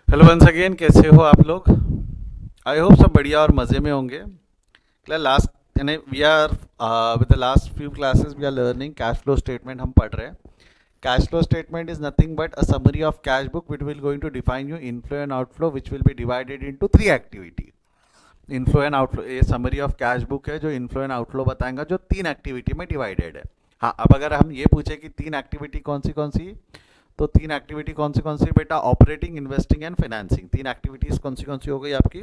Hello once again, कैसे हो आप लोग? आई होप सब बढ़िया और मज़े में होंगे। लास्ट यानी we are with the last few classes we are learning cash flow statement हम पढ़ रहे हैं। Cash flow statement is nothing but a summary of cash book which will going to define you inflow and outflow which will be divided into three activity. Inflow and outflow, ये summary of cash book है जो inflow and outflow बताएगा, जो तीन activity में divided है। हाँ, अब अगर हम ये पूछे कि तीन एक्टिविटी कौन सी, तो तीन एक्टिविटी कौन सी बेटा? Operating, investing and financing. तीन एक्टिविटीज कौन सी हो गई आपकी?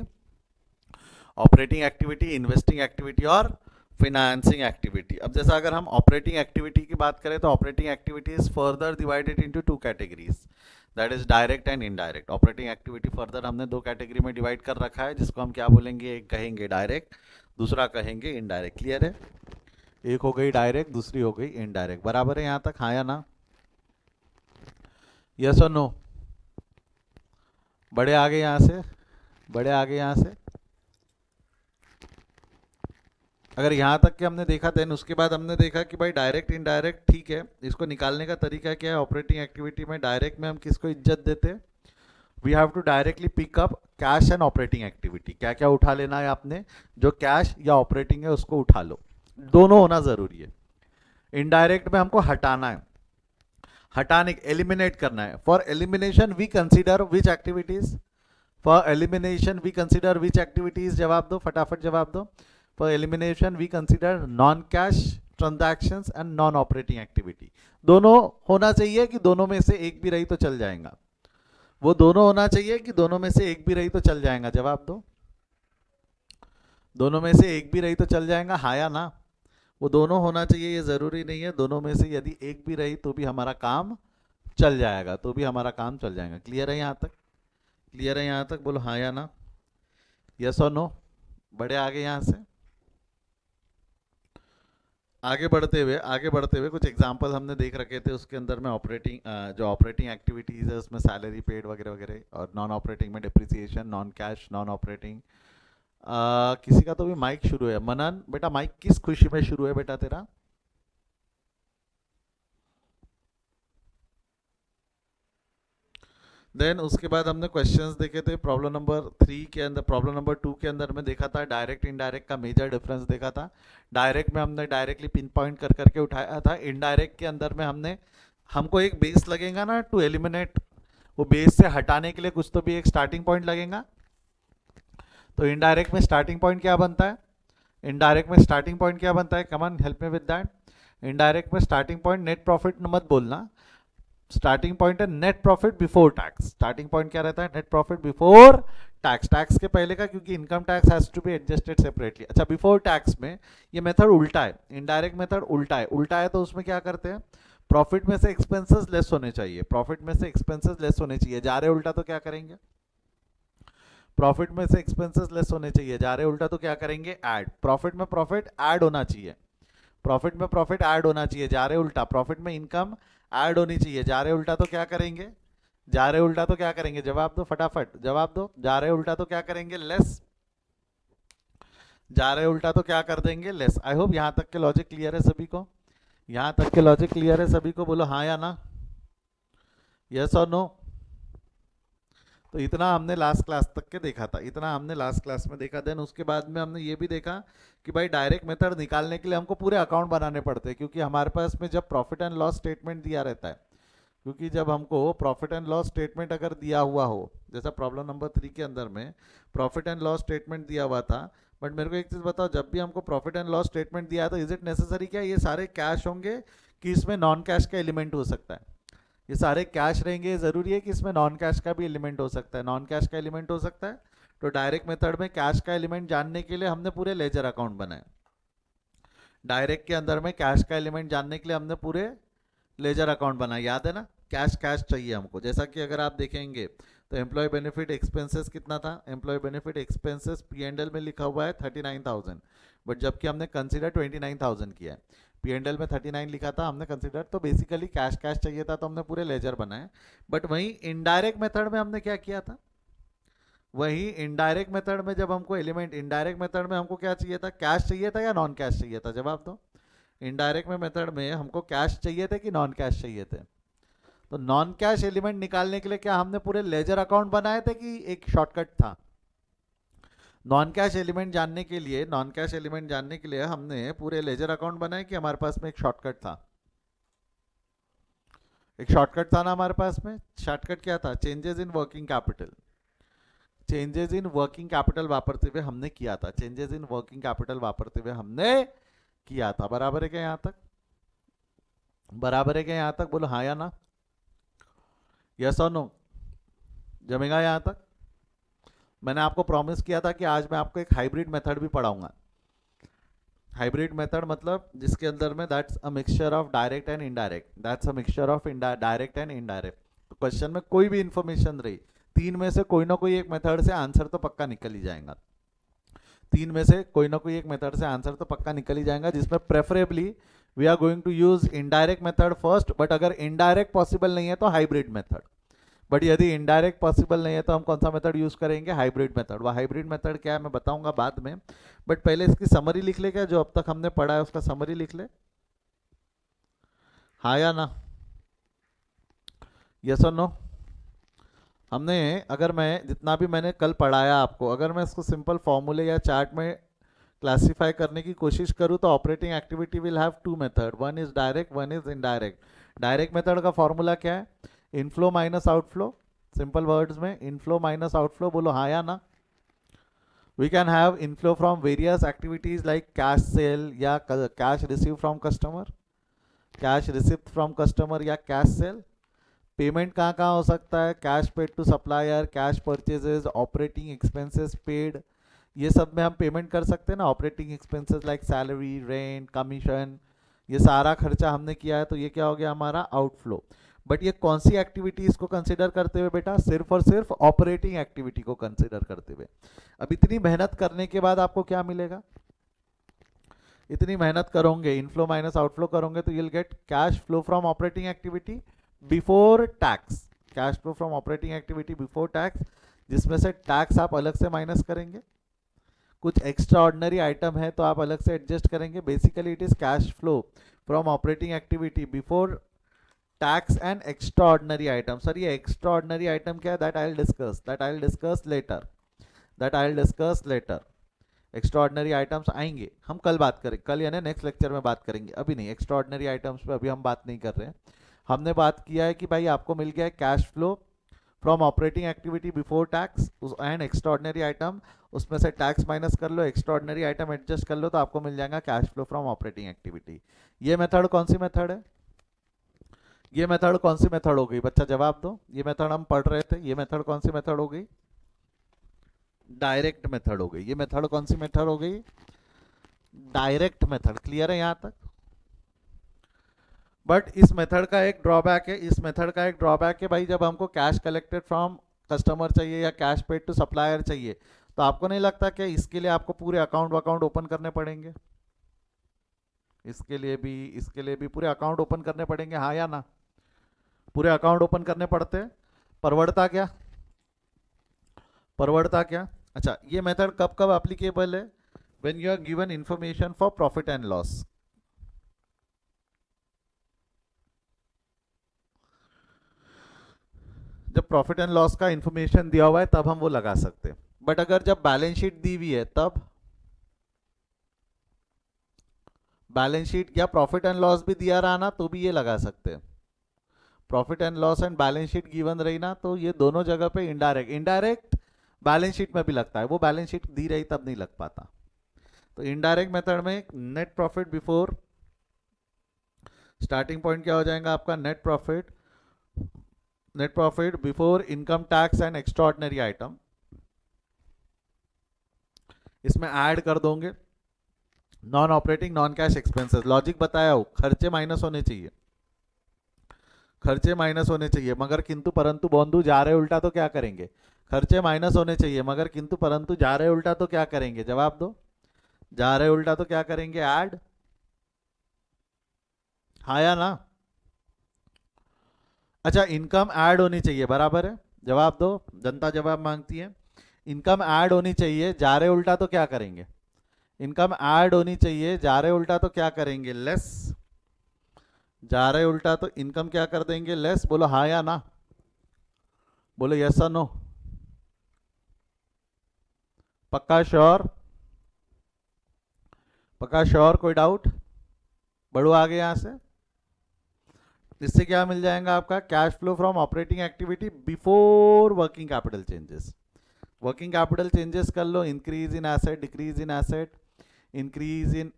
ऑपरेटिंग एक्टिविटी, इन्वेस्टिंग एक्टिविटी और फाइनेंसिंग एक्टिविटी। अब जैसा अगर हम ऑपरेटिंग एक्टिविटी की बात करें तो operating activity is further divided into two categories, that is direct and indirect. Operating activity further हमने दो कैटेगरी में डिवाइड कर रखा है, जिसको हम क्या बोलेंगे? एक कहेंगे डायरेक्ट, दूसरा कहेंगे इनडायरेक्ट। क्लियर है? एक हो गई डायरेक्ट, दूसरी हो गई इनडायरेक्ट। बराबर है यहाँ तक? हाँ या ना? यस और नो? बड़े आगे यहाँ से, बड़े आगे यहाँ से। अगर यहाँ तक के हमने देखा, देन उसके बाद हमने देखा कि भाई डायरेक्ट इनडायरेक्ट ठीक है, इसको निकालने का तरीका क्या है? ऑपरेटिंग एक्टिविटी में डायरेक्ट में हम किसको इज्जत देते हैं? We have to directly pick up cash and operating activity. क्या क्या उठा लेना है आपने? जो कैश या ऑपरेटिंग है उसको उठा लो, दोनों होना जरूरी है। इनडायरेक्ट में हमको हटाना है, हटाने, एलिमिनेट करना है। For elimination we consider which activities? For elimination we consider which activities? जवाब दो, फटाफट जवाब दो। For elimination we consider non cash transactions and non operating activity. दोनों होना चाहिए कि दोनों में से एक भी रही तो चल जाएगा? वो दोनों होना चाहिए कि दोनों में से एक भी रही तो चल जाएगा? जवाब दो। दोनों में से एक भी रही तो चल जाएगा, हाँ या ना? वो दोनों होना चाहिए, ये जरूरी नहीं है। दोनों में से यदि एक भी रही तो भी हमारा काम चल जाएगा, तो भी हमारा काम चल जाएगा। क्लियर है यहाँ तक? क्लियर है यहाँ तक? बोलो हाँ या ना, यस और नो। बड़े आगे यहाँ से। आगे बढ़ते हुए कुछ एग्जांपल हमने देख रखे थे, उसके अंदर में ऑपरेटिंग, जो ऑपरेटिंग एक्टिविटीज़ है उसमें सैलरी पेड वगैरह वगैरह, और नॉन ऑपरेटिंग में depreciation, non cash, non operating. किसी का तो भी माइक शुरू है। मनन बेटा, माइक किस खुशी में शुरू है बेटा तेरा? देन उसके बाद हमने क्वेश्चंस देखे थे। प्रॉब्लम नंबर 2 के अंदर में देखा था डायरेक्ट इनडायरेक्ट का मेजर डिफरेंस देखा था। डायरेक्ट में हमने डायरेक्टली पिन पॉइंट कर करके उठाया था। इनडायरेक्ट के अंदर में हमने, हमको एक बेस लगेगा ना टू एलिमिनेट, वो बेस से हटाने के लिए कुछ तो भी एक स्टार्टिंग पॉइंट लगेगा। तो इनडायरेक्ट में स्टार्टिंग पॉइंट क्या बनता है? इनडायरेक्ट में स्टार्टिंग पॉइंट क्या बनता है? Come on help me with that. Indirect में स्टार्टिंग पॉइंट नेट प्रॉफिट मत बोलना, स्टार्टिंग पॉइंट है net profit before tax. Starting point क्या रहता है? Net profit before tax. Tax के पहले का, क्योंकि income tax has to be adjusted separately. अच्छा, बिफोर टैक्स में ये मेथड उल्टा है, इनडायरेक्ट मेथड उल्टा है। उल्टा है तो उसमें क्या करते हैं? प्रॉफिट में से एक्सपेंसेस लेस होने चाहिए, प्रॉफिट में से एक्सपेंसेस लेस होने चाहिए। जा रहे उल्टा तो क्या करेंगे? प्रॉफिट में से एक्सपेंसेस लेस होने चाहिए, जा रहे उल्टा तो क्या करेंगे? ऐड। प्रॉफिट में प्रॉफिट ऐड होना चाहिए, प्रॉफिट में प्रॉफिट ऐड होना चाहिए, जा रहे उल्टा। प्रॉफिट में इनकम ऐड होनी चाहिए, जा रहे उल्टा तो क्या करेंगे? जा रहे उल्टा तो क्या करेंगे? जवाब दो, फटाफट जवाब दो। जा रहे उल्टा तो क्या करेंगे? लेस। जा रहे उल्टा तो क्या कर देंगे? लेस। आई होप यहां तक के लॉजिक क्लियर है सभी को? यहां तक के लॉजिक क्लियर है सभी को? बोलो हाँ या ना, यस और नो। तो इतना हमने लास्ट क्लास तक के देखा था, इतना हमने लास्ट क्लास में देखा। देन उसके बाद में हमने ये भी देखा कि भाई डायरेक्ट मेथड निकालने के लिए हमको पूरे अकाउंट बनाने पड़ते हैं, क्योंकि हमारे पास में जब प्रॉफिट एंड लॉस स्टेटमेंट दिया रहता है, क्योंकि जब हमको प्रॉफिट एंड लॉस स्टेटमेंट अगर दिया हुआ हो, जैसा प्रॉब्लम नंबर 3 के अंदर में प्रॉफिट एंड लॉस स्टेटमेंट दिया हुआ था। बट मेरे को एक चीज़ बताओ, जब भी हमको प्रॉफिट एंड लॉस स्टेटमेंट दिया तो इज इट नेसेसरी क्या ये सारे कैश होंगे कि इसमें नॉन कैश का एलिमेंट हो सकता है? ये सारे कैश रहेंगे, ज़रूरी है कि इसमें नॉन कैश का भी एलिमेंट हो सकता है? नॉन कैश का एलिमेंट हो सकता है। तो डायरेक्ट मेथड में कैश का एलिमेंट जानने के लिए हमने पूरे लेजर अकाउंट बनाए। डायरेक्ट के अंदर में कैश का एलिमेंट जानने के लिए हमने पूरे लेजर अकाउंट बनाए, याद है ना? कैश कैश चाहिए हमको। जैसा कि अगर आप देखेंगे तो एम्प्लॉय बेनिफिट एक्सपेंसेस कितना था? एम्प्लॉय बेनिफिट एक्सपेंसेस P&L में लिखा हुआ है 39,000, बट जबकि हमने कंसिडर 29,000 किया है। P&L में 39 लिखा था, हमने कंसिडर, तो बेसिकली कैश कैश चाहिए था तो हमने पूरे लेजर बनाए। बट वहीं इनडायरेक्ट मेथड में हमने क्या किया था? वही इनडायरेक्ट मेथड में जब हमको एलिमेंट, इनडायरेक्ट मेथड में हमको क्या चाहिए था? कैश चाहिए था या नॉन कैश चाहिए था? जवाब दो। इनडायरेक्ट में मेथड में हमको कैश चाहिए थे कि नॉन कैश चाहिए थे? तो नॉन कैश एलिमेंट निकालने के लिए क्या हमने पूरे लेजर अकाउंट बनाए थे कि एक शॉर्टकट था? नॉन कैश एलिमेंट जानने के लिए, नॉन कैश एलिमेंट जानने के लिए हमने पूरे लेजर अकाउंट बनाए कि हमारे पास में एक शॉर्टकट था? एक शॉर्टकट था ना हमारे पास में। शॉर्टकट क्या था? Changes in working capital. Changes in working capital वापरते हुए हमने किया था, चेंजेस इन वर्किंग कैपिटल वापरते हुए हमने किया था। बराबर है क्या यहां तक? बराबर है क्या यहां तक? बोलो हाँ या ना, यस और नो। जमेगा यहां तक? मैंने आपको प्रॉमिस किया था कि आज मैं आपको एक हाइब्रिड मेथड भी पढ़ाऊंगा। हाइब्रिड मेथड मतलब जिसके अंदर में that's a mixture of direct and indirect, that's a mixture of direct and indirect. तो क्वेश्चन में कोई भी इंफॉर्मेशन रही, तीन में से कोई ना कोई एक मेथड से आंसर तो पक्का निकल ही जाएगा। तीन में से कोई ना कोई एक मेथड से आंसर तो पक्का निकल ही जाएगा, जिसमें preferably we are going to use indirect method first, but अगर इनडायरेक्ट पॉसिबल नहीं है तो हाइब्रिड मेथड। बट यदि इनडायरेक्ट पॉसिबल नहीं है तो हम कौन सा मेथड यूज करेंगे? Hybrid method. वह हाइब्रिड मेथड क्या है मैं बताऊंगा बाद में, बट पहले इसकी समरी लिख ले। क्या जो अब तक हमने पढ़ा है उसका समरी लिख ले, हाँ या ना, यस और नो। हमने, अगर मैं जितना भी मैंने कल पढ़ाया आपको, अगर मैं इसको सिंपल फॉर्मूले या चार्ट में क्लासिफाई करने की कोशिश करूं तो operating activity will have two method, one is direct, one is indirect. Direct method का फॉर्मूला क्या है? Inflow minus outflow. Simple words में इनफ्लो माइनस आउटफ्लो। बोलो हाँ या ना। We can have inflow from various activities like cash sale या cash receive from customer, cash receipt from customer या कैश सेल। पेमेंट कहाँ कहाँ हो सकता है? Cash paid to supplier, cash purchases, operating expenses paid, ये सब में हम पेमेंट कर सकते हैं ना। Operating expenses like salary, rent, commission, ये सारा खर्चा हमने किया है, तो ये क्या हो गया हमारा? आउटफ्लो। बट ये कौन सी एक्टिविटीज को कंसिडर करते हुए बेटा? सिर्फ और सिर्फ ऑपरेटिंग एक्टिविटी को कंसिडर करते हुए। अब इतनी मेहनत करने के बाद आपको क्या मिलेगा? इतनी मेहनत करोगे, इनफ्लो माइनस आउटफ्लो करोगे, तो you'll get cash flow from operating activity before tax. Cash flow from operating activity before tax, जिसमें से टैक्स आप अलग से माइनस करेंगे, कुछ एक्स्ट्रा ऑर्डिनरी आइटम है तो आप अलग से एडजस्ट करेंगे। Basically it is cash flow from operating activity before tax and extraordinary item. Sir ये एक्स्ट्रा ऑर्डिनरी आइटम क्या है? That I will discuss later, that I will discuss later. Extra ordinary items आएंगे, हम कल बात करेंगे, कल यानी नेक्स्ट लेक्चर में बात करेंगे, अभी नहीं। एक्स्ट्रा ऑर्डिनरी आइटम्स पे अभी हम बात नहीं कर रहे हैं। हमने बात किया है कि भाई आपको मिल गया है cash flow from operating activity before tax and extraordinary item, उसमें से टैक्स माइनस कर लो, एक्स्ट्रा ऑर्डिनरी आइटम एडजस्ट कर लो, तो आपको मिल जाएगा cash flow from operating activity. ये मेथड कौन सी मेथड है? ये मेथड कौन सी मेथड हो गई बच्चा? जवाब दो। ये मेथड हम पढ़ रहे थे, ये मेथड कौन सी मेथड हो गई? डायरेक्ट मेथड हो गई। ये मेथड कौन सी मेथड हो गई? Direct method. क्लियर है यहां तक? बट इस मेथड का एक ड्रॉबैक है, इस मेथड का एक ड्रॉबैक है भाई, जब हमको कैश कलेक्टेड फ्रॉम कस्टमर चाहिए या कैश पेड टू सप्लायर चाहिए, तो आपको नहीं लगता कि इसके लिए आपको पूरे अकाउंट ओपन करने पड़ेंगे? इसके लिए भी पूरे अकाउंट ओपन करने पड़ेंगे, हाँ या ना? पूरे अकाउंट ओपन करने पड़ते हैं। परवड़ता क्या? परवड़ता क्या? अच्छा, ये मेथड कब कब एप्लीकेबल है? When you are given information for profit and loss. जब प्रॉफिट एंड लॉस का इंफॉर्मेशन दिया हुआ है तब हम वो लगा सकते हैं। बट अगर जब बैलेंस शीट दी हुई है तब, बैलेंस शीट या प्रॉफिट एंड लॉस भी दिया रहा ना तो भी ये लगा सकते हैं। Profit and loss and balance sheet given रही ना तो ये दोनों जगह पे इनडायरेक्ट, इनडायरेक्ट बैलेंस शीट में भी लगता है, वो बैलेंस शीट दी रही तब नहीं लग पाता। तो इनडायरेक्ट मेथड में net profit before, starting point क्या हो जाएगा आपका? Net profit, net profit before income tax and extraordinary item. इसमें ऐड कर दोगे non operating non cash expenses. Logic बताया हो, खर्चे माइनस होने चाहिए, खर्चे माइनस होने चाहिए, मगर किंतु परंतु बंधु जा रहे उल्टा तो क्या करेंगे? खर्चे माइनस होने चाहिए, मगर किंतु परंतु जा रहे उल्टा तो क्या करेंगे? जवाब दो। जा रहे उल्टा तो क्या करेंगे? ऐड, हाँ या ना? अच्छा, इनकम ऐड होनी चाहिए, बराबर है? जवाब दो, जनता जवाब मांगती है। इनकम ऐड होनी चाहिए, जा रहे उल्टा तो क्या करेंगे? इनकम ऐड होनी चाहिए, जा रहे उल्टा तो क्या करेंगे? लेस। जा रहे उल्टा तो इनकम क्या कर देंगे, लेस। बोलो हाँ या ना, बोलो यस और नो, पक्का श्योर, पक्का श्योर, कोई डाउट? बढ़ो आगे यहां से। इससे क्या मिल जाएगा आपका, cash flow from operating activity before working capital changes. Working capital changes कर लो, increase in asset, decrease in asset, increase in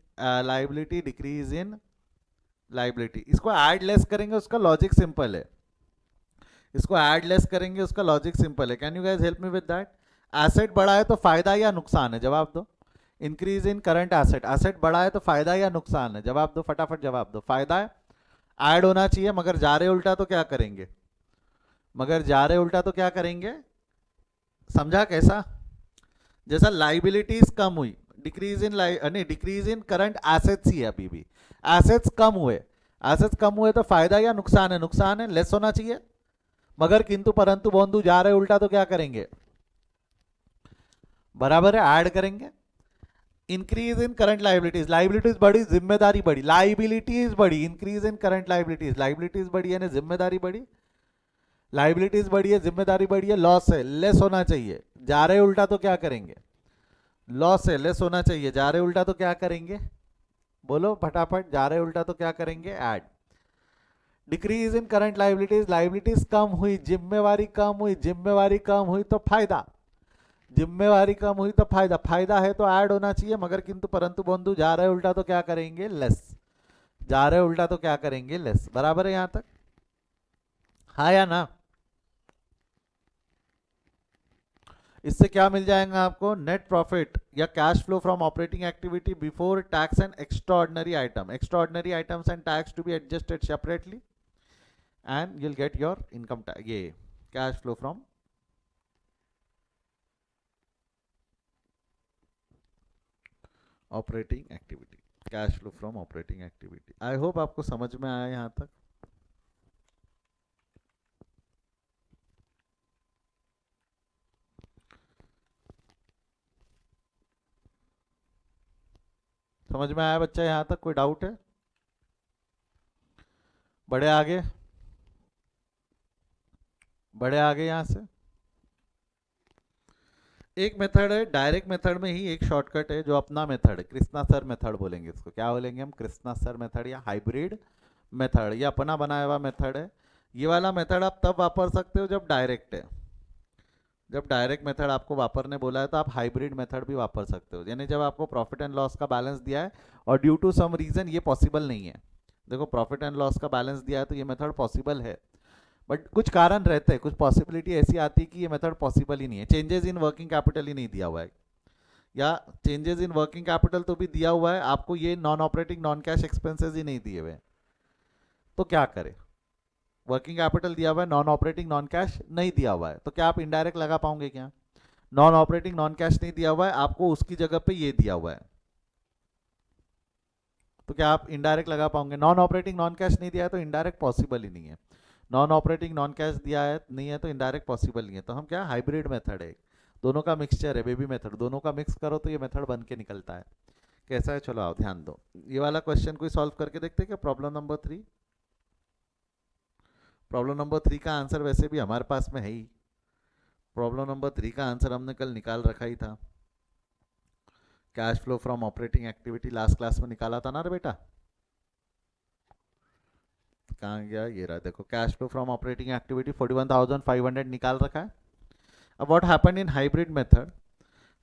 liability, decrease in liability. इसको ऐड लेस करेंगे, उसका लॉजिक सिंपल है। इसको ऐड लेस करेंगे, उसका लॉजिक सिंपल है। Can you guys help me with that? Asset बढ़ा है तो फायदा या नुकसान है, जवाब दो। Increase in current asset, asset बढ़ा है तो फायदा या नुकसान है, जवाब दो, फटाफट जवाब दो। फायदा है, ऐड होना चाहिए, मगर जा रहे उल्टा तो क्या करेंगे, मगर जा रहे उल्टा तो क्या करेंगे, समझा कैसा? जैसा लाइबिलिटीज कम हुई, डिक्रीज इन नहीं, डिक्रीज इन करंट एसेट्स ही है अभी भी, एसेट्स कम हुए, एसेट्स कम हुए तो फायदा या नुकसान है, नुकसान है, लेस होना चाहिए। मगर किंतु परंतु बोंदू जा रहे उल्टा तो क्या करेंगे, बराबर है, ऐड करेंगे। Increase in current liabilities, liabilities बढ़ी, जिम्मेदारी बढ़ी, लाइबिलिटीज बढ़ी, increase in current liabilities, liabilities बढ़ी यानी जिम्मेदारी बढ़ी, लाइबिलिटीज बढ़ी है, जिम्मेदारी बढ़ी है, लॉस है, लेस होना चाहिए। जा रहे उल्टा तो क्या करेंगे, लॉस है, लेस होना चाहिए। जा रहे उल्टा तो क्या करेंगे, बोलो फटाफट, जा रहे उल्टा तो क्या करेंगे, add. Decrease in current liabilities, liabilities कम हुई, जिम्मेवारी कम हुई, जिम्मेवारी कम हुई तो फायदा, जिम्मेवारी कम हुई तो फायदा, फायदा है तो ऐड होना चाहिए, मगर किंतु परंतु बंधु जा रहे उल्टा तो क्या करेंगे, लेस। जा रहे उल्टा तो क्या करेंगे, लेस। बराबर है यहां तक, हाँ या ना? इससे क्या मिल जाएगा आपको, नेट प्रॉफिट या cash flow from operating activity before tax and extraordinary item, extraordinary items and tax to be adjusted separately, and you'll get your income tax, ये cash flow from operating activity, cash flow from operating activity. I hope आपको समझ में आया यहां तक। समझ में आया बच्चा यहां तक, कोई डाउट है? बड़े आगे, बड़े आगे यहां से। एक मेथड है, डायरेक्ट मेथड में ही एक शॉर्टकट है, जो अपना मेथड है, कृष्णा सर मेथड बोलेंगे इसको, क्या बोलेंगे हम, कृष्णा सर मेथड या हाइब्रिड मेथड, ये अपना बनाया हुआ मेथड है। ये वाला मेथड आप तब वापर सकते हो जब डायरेक्ट है, जब डायरेक्ट मेथड आपको वापरने बोला है तो आप हाइब्रिड मेथड भी वापर सकते हो, यानी जब आपको प्रॉफिट एंड लॉस का बैलेंस दिया है और ड्यू टू सम रीजन ये पॉसिबल नहीं है, देखो प्रॉफिट एंड लॉस का बैलेंस दिया है तो ये मेथड पॉसिबल है, बट कुछ कारण रहते हैं, कुछ पॉसिबिलिटी ऐसी आती है कि ये मेथड पॉसिबल ही नहीं है, चेंजेस इन वर्किंग कैपिटल ही नहीं दिया हुआ है, या चेंजेस इन वर्किंग कैपिटल तो भी दिया हुआ है आपको, ये non operating non cash expenses ही नहीं दिए हुए, तो क्या करें, वर्किंग कैपिटल दिया हुआ है, नॉन ऑपरेटिंग नॉन कैश नहीं दिया हुआ है, तो क्या आप इनडायरेक्ट लगा पाओगे क्या? नॉन ऑपरेटिंग नॉन कैश नहीं दिया हुआ है आपको, उसकी जगह पे ये दिया हुआ है, तो क्या आप इनडायरेक्ट लगा पाओगे? नॉन ऑपरेटिंग नॉन कैश नहीं दिया है तो इनडायरेक्ट पॉसिबल ही नहीं है, नॉन ऑपरेटिंग नॉन कैश दिया है नहीं है तो इनडायरेक्ट पॉसिबल नहीं है, तो हम क्या, हाइब्रिड मेथड है, दोनों का मिक्सचर है, बेबी मेथड, दोनों का मिक्स करो तो ये मेथड बन के निकलता है। कैसा है, चलो आओ ध्यान दो, ये वाला क्वेश्चन कोई सॉल्व करके देखते हैं क्या, प्रॉब्लम नंबर 3। प्रॉब्लम नंबर 3 का आंसर वैसे भी हमारे पास में है ही, प्रॉब्लम नंबर 3 का आंसर हमने कल निकाल रखा ही था, cash flow from operating activity last class में निकाला था ना रे बेटा, कहाँ गया, ये रहा देखो, cash flow from operating activity 41,500 निकाल रखा है। अब what happened in hybrid method,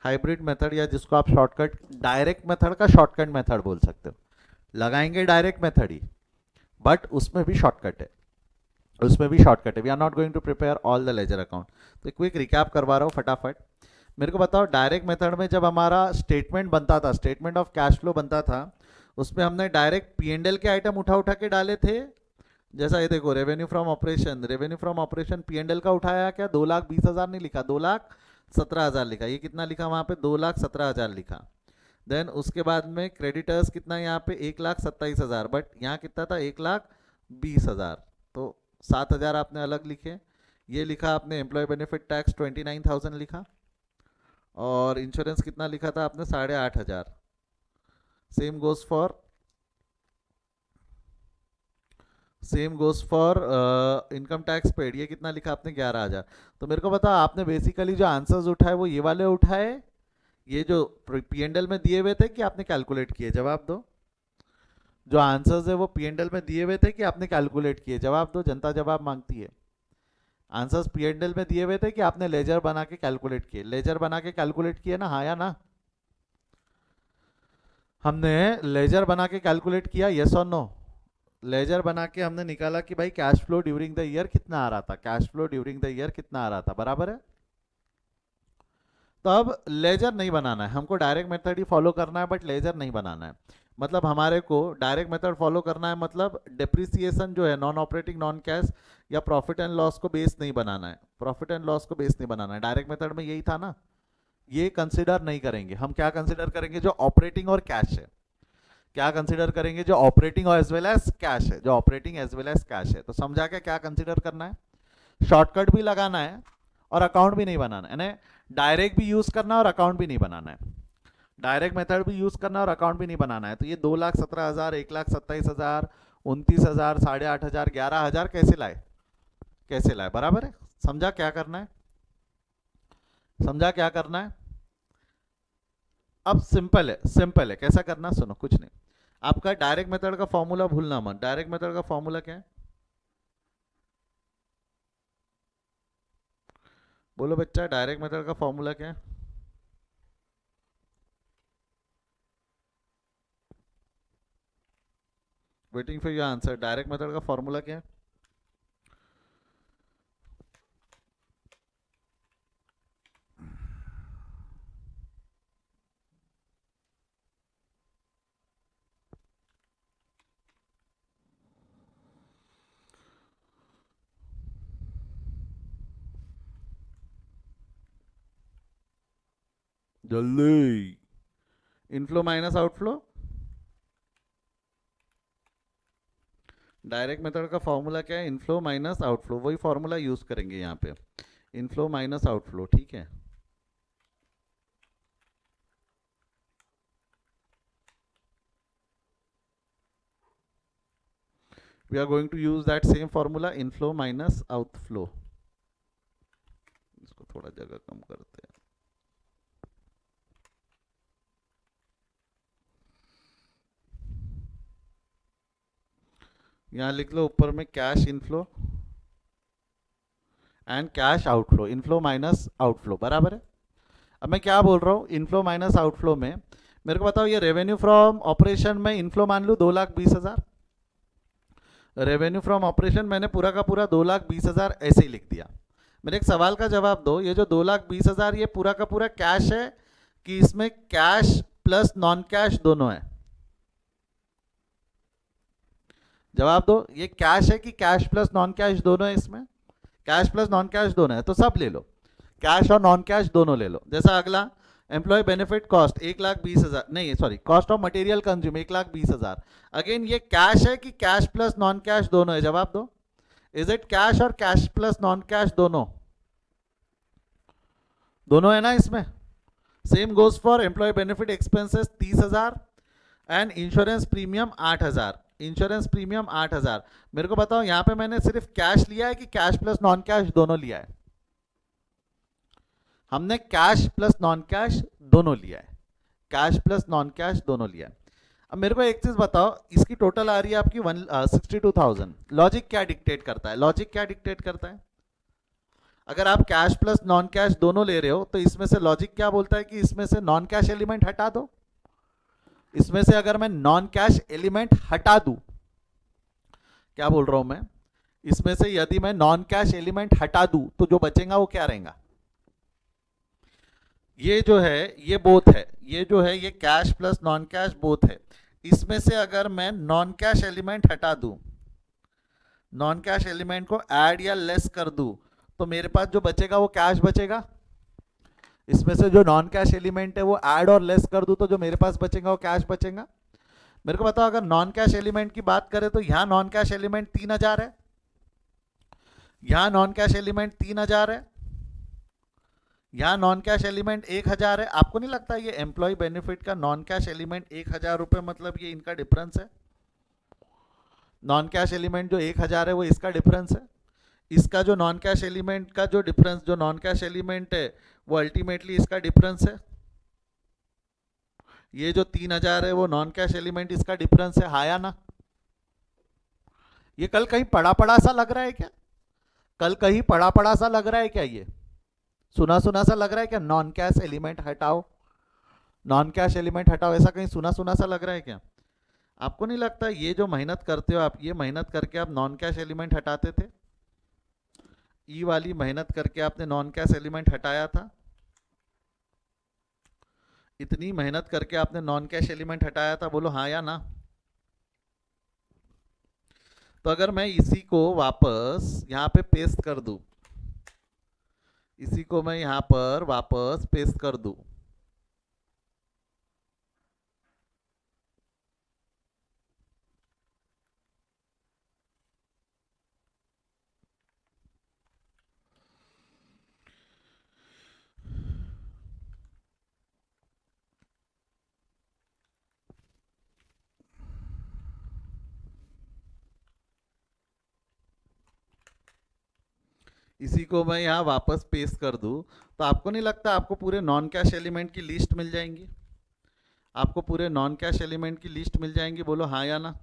hybrid method या जिसको आप शॉर्टकट, डायरेक्ट मेथड का शॉर्टकट मेथड बोल सकते हो, लगाएंगे डायरेक्ट मेथड ही, बट उसमें भी शॉर्टकट है, उसमें भी शॉर्टकट है, we are not going to prepare all the ledger account, तो क्विक रिकैप करवा रहा हूँ फटाफट। मेरे को बताओ, डायरेक्ट मेथड में जब हमारा स्टेटमेंट बनता था, स्टेटमेंट ऑफ कैश फ्लो बनता था, उसमें हमने डायरेक्ट पी एंड एल के आइटम उठा उठा के डाले थे, जैसा ये देखो, revenue from operation, revenue from operation P and L का उठाया क्या, 2,20,000 नहीं लिखा, 2,17,000 लिखा, ये कितना लिखा वहां पे, 2,17,000 लिखा। देन उसके बाद में क्रेडिटर्स कितना यहाँ पे, 1,27,000, बट यहाँ कितना था, 1,20,000, तो 7,000 आपने अलग लिखे। ये लिखा आपने एम्प्लॉय बेनिफिट टैक्स 29,000 लिखा, और इंश्योरेंस कितना लिखा था आपने, 8,500। Same goes for same goes for income tax paid, ये कितना लिखा आपने 11,000। तो मेरे को बताओ आपने बेसिकली जो आंसर्स उठाए वो ये वाले उठाए, ये जो पीएनएल में दिए हुए थे कि आपने कैलकुलेट किए? जवाब दो। जो आंसर्स है वो पीएनएल में दिए हुए थे कि आपने कैलकुलेट किए? जवाब दो, जनता जवाब मांगती है। आंसर्स पीएनएल में दिए हुए थे कि आपने लेजर बना के कैलकुलेट किए? लेजर बना के कैलकुलेट किए ना, हाँ या ना? हमने लेजर बना के कैलकुलेट किया, यस और नो? लेजर बना के हमने निकाला कि भाई cash flow during the year कितना आ रहा था, cash flow during the year कितना आ रहा था, बराबर है? तो अब लेजर नहीं बनाना है हमको, डायरेक्ट मेथड ही फॉलो करना है, बट लेजर नहीं बनाना है। मतलब हमारे को डायरेक्ट मेथड फॉलो करना है, मतलब डिप्रिसिएशन जो है नॉन ऑपरेटिंग नॉन कैश या प्रॉफिट एंड लॉस को बेस नहीं बनाना है, प्रॉफिट एंड लॉस को बेस नहीं बनाना है। डायरेक्ट मेथड में यही था ना, ये कंसिडर नहीं करेंगे हम। क्या कंसिडर करेंगे? जो ऑपरेटिंग और कैश है। क्या कंसिडर करेंगे? जो ऑपरेटिंग और एज वेल एज कैश है, जो operating as well as cash है। तो समझा के क्या कंसिडर करना है? शॉर्टकट भी लगाना है और अकाउंट भी नहीं बनाना है, यानी डायरेक्ट भी यूज करना है और अकाउंट भी नहीं बनाना है। डायरेक्ट मेथड भी यूज करना है और अकाउंट भी नहीं बनाना है। तो ये 2,17,000, 1,27,000, 29,000, 8,500, 11,000 कैसे लाए? कैसे लाए? बराबर है? समझा क्या करना है? समझा क्या करना है? अब सिंपल है, सिंपल है। कैसा करना? सुनो, कुछ नहीं। आपका डायरेक्ट मेथड का फॉर्मूला भूलना मत। डायरेक्ट मेथड का फॉर्मूला क्या है? बोलो बच्चा, डायरेक्ट मेथड का फॉर्मूला क्या है? Waiting for your answer. Direct method का फॉर्मूला क्या है? जल्दी। Inflow minus outflow. Direct method का फॉर्मूला क्या है? Inflow minus outflow. वही फॉर्मूला यूज करेंगे यहाँ पे, इनफ्लो माइनस आउटफ्लो, ठीक है? We are going to use that same formula, inflow minus outflow. इसको थोड़ा जगह कम करते हैं। यहाँ लिख लो ऊपर में cash inflow and cash outflow, inflow minus outflow, बराबर है? अब मैं क्या बोल रहा हूँ, इनफ्लो माइनस आउटफ्लो में मेरे को बताओ, ये रेवेन्यू फ्रॉम ऑपरेशन में इनफ्लो मान लूँ 2,20,000। रेवेन्यू फ्रॉम ऑपरेशन मैंने पूरा का पूरा 2,20,000 ऐसे ही लिख दिया। मेरे एक सवाल का जवाब दो, ये जो 2,20,000 ये पूरा का पूरा कैश है कि इसमें कैश प्लस नॉन कैश दोनों है? जवाब दो, ये कैश है कि कैश प्लस नॉन कैश दोनों है? इसमें कैश प्लस नॉन कैश दोनों है, तो सब ले लो, कैश और नॉन कैश दोनों ले लो। जैसा अगला, एम्प्लॉय बेनिफिट कॉस्ट 1,20,000, नहीं sorry, cost of material consume 1,20,000। Again ये कैश है कि कैश प्लस नॉन कैश दोनों है? जवाब दो, इज इट कैश और कैश प्लस नॉन कैश दोनों? दोनों है ना इसमें? Same goes for employ benefit expenses 30,000 and insurance premium 8,000। Insurance premium 8,000। मेरे को बताओ यहां पे मैंने सिर्फ कैश लिया है कि कैश प्लस नॉन कैश दोनों लिया है? हमने कैश प्लस नॉन कैश दोनों लिया है, कैश प्लस नॉन कैश दोनों लिया है। अब मेरे को एक चीज बताओ, इसकी टोटल आ रही है आपकी 62,000। लॉजिक क्या डिक्टेट करता है? लॉजिक क्या डिक्टेट करता है? अगर आप कैश प्लस नॉन कैश दोनों ले रहे हो तो इसमें से लॉजिक क्या बोलता है कि इसमें से नॉन कैश एलिमेंट हटा दो। इसमें से अगर मैं नॉन कैश एलिमेंट हटा दूं, क्या बोल रहा हूं मैं, इसमें से यदि मैं नॉन कैश एलिमेंट हटा दूं तो जो बचेगा वो क्या रहेगा? ये जो है ये बोथ है, ये जो है ये cash plus non cash both है। इसमें से अगर मैं नॉन कैश एलिमेंट हटा दूं, नॉन कैश एलिमेंट को ऐड या लेस कर दूं, तो मेरे पास जो बचेगा वो कैश बचेगा। इसमें से जो नॉन कैश एलिमेंट है वो ऐड और लेस कर दूं तो जो मेरे पास बचेगा वो कैश बचेगा। मेरे को बताओ, अगर नॉन कैश एलिमेंट की बात करें तो यहां नॉन कैश एलिमेंट 3,000 है, यहां नॉन कैश एलिमेंट 3,000 है, यहां नॉन कैश एलिमेंट 1,000 है। आपको नहीं लगता ये एम्प्लॉय बेनिफिट का नॉन कैश एलिमेंट 1,000 रुपए, मतलब ये इनका डिफरेंस है? नॉन कैश एलिमेंट जो 1000 है वो इसका डिफरेंस है, इसका जो नॉन कैश एलिमेंट का जो डिफरेंस, जो नॉन कैश एलिमेंट है वो अल्टीमेटली इसका डिफरेंस है। ये जो 3000 है वो नॉन कैश एलिमेंट इसका डिफरेंस है, हाँ या ना? ये कल कहीं पढ़ा पढ़ा सा लग रहा है क्या? कल कहीं पढ़ा पढ़ा सा लग रहा है क्या? ये सुना सुना सा लग रहा है क्या? नॉन कैश एलिमेंट हटाओ, नॉन कैश एलिमेंट हटाओ, ऐसा कहीं सुना सुना सा लग रहा है क्या? आपको नहीं लगता ये जो मेहनत करते हो आप, ये मेहनत करके आप नॉन कैश एलिमेंट हटाते थे, ई वाली मेहनत करके आपने नॉन कैश एलिमेंट हटाया था, इतनी मेहनत करके आपने नॉन कैश एलिमेंट हटाया था, बोलो हाँ या ना? तो अगर मैं इसी को वापस यहाँ पे पेस्ट कर दूं, इसी को मैं यहाँ पर वापस पेस्ट कर दूं, इसी को मैं यहाँ वापस पेस्ट कर दूं, तो आपको नहीं लगता आपको पूरे नॉन कैश एलिमेंट की लिस्ट मिल जाएंगी? आपको पूरे नॉन कैश एलिमेंट की लिस्ट मिल जाएंगी, बोलो हाँ या ना?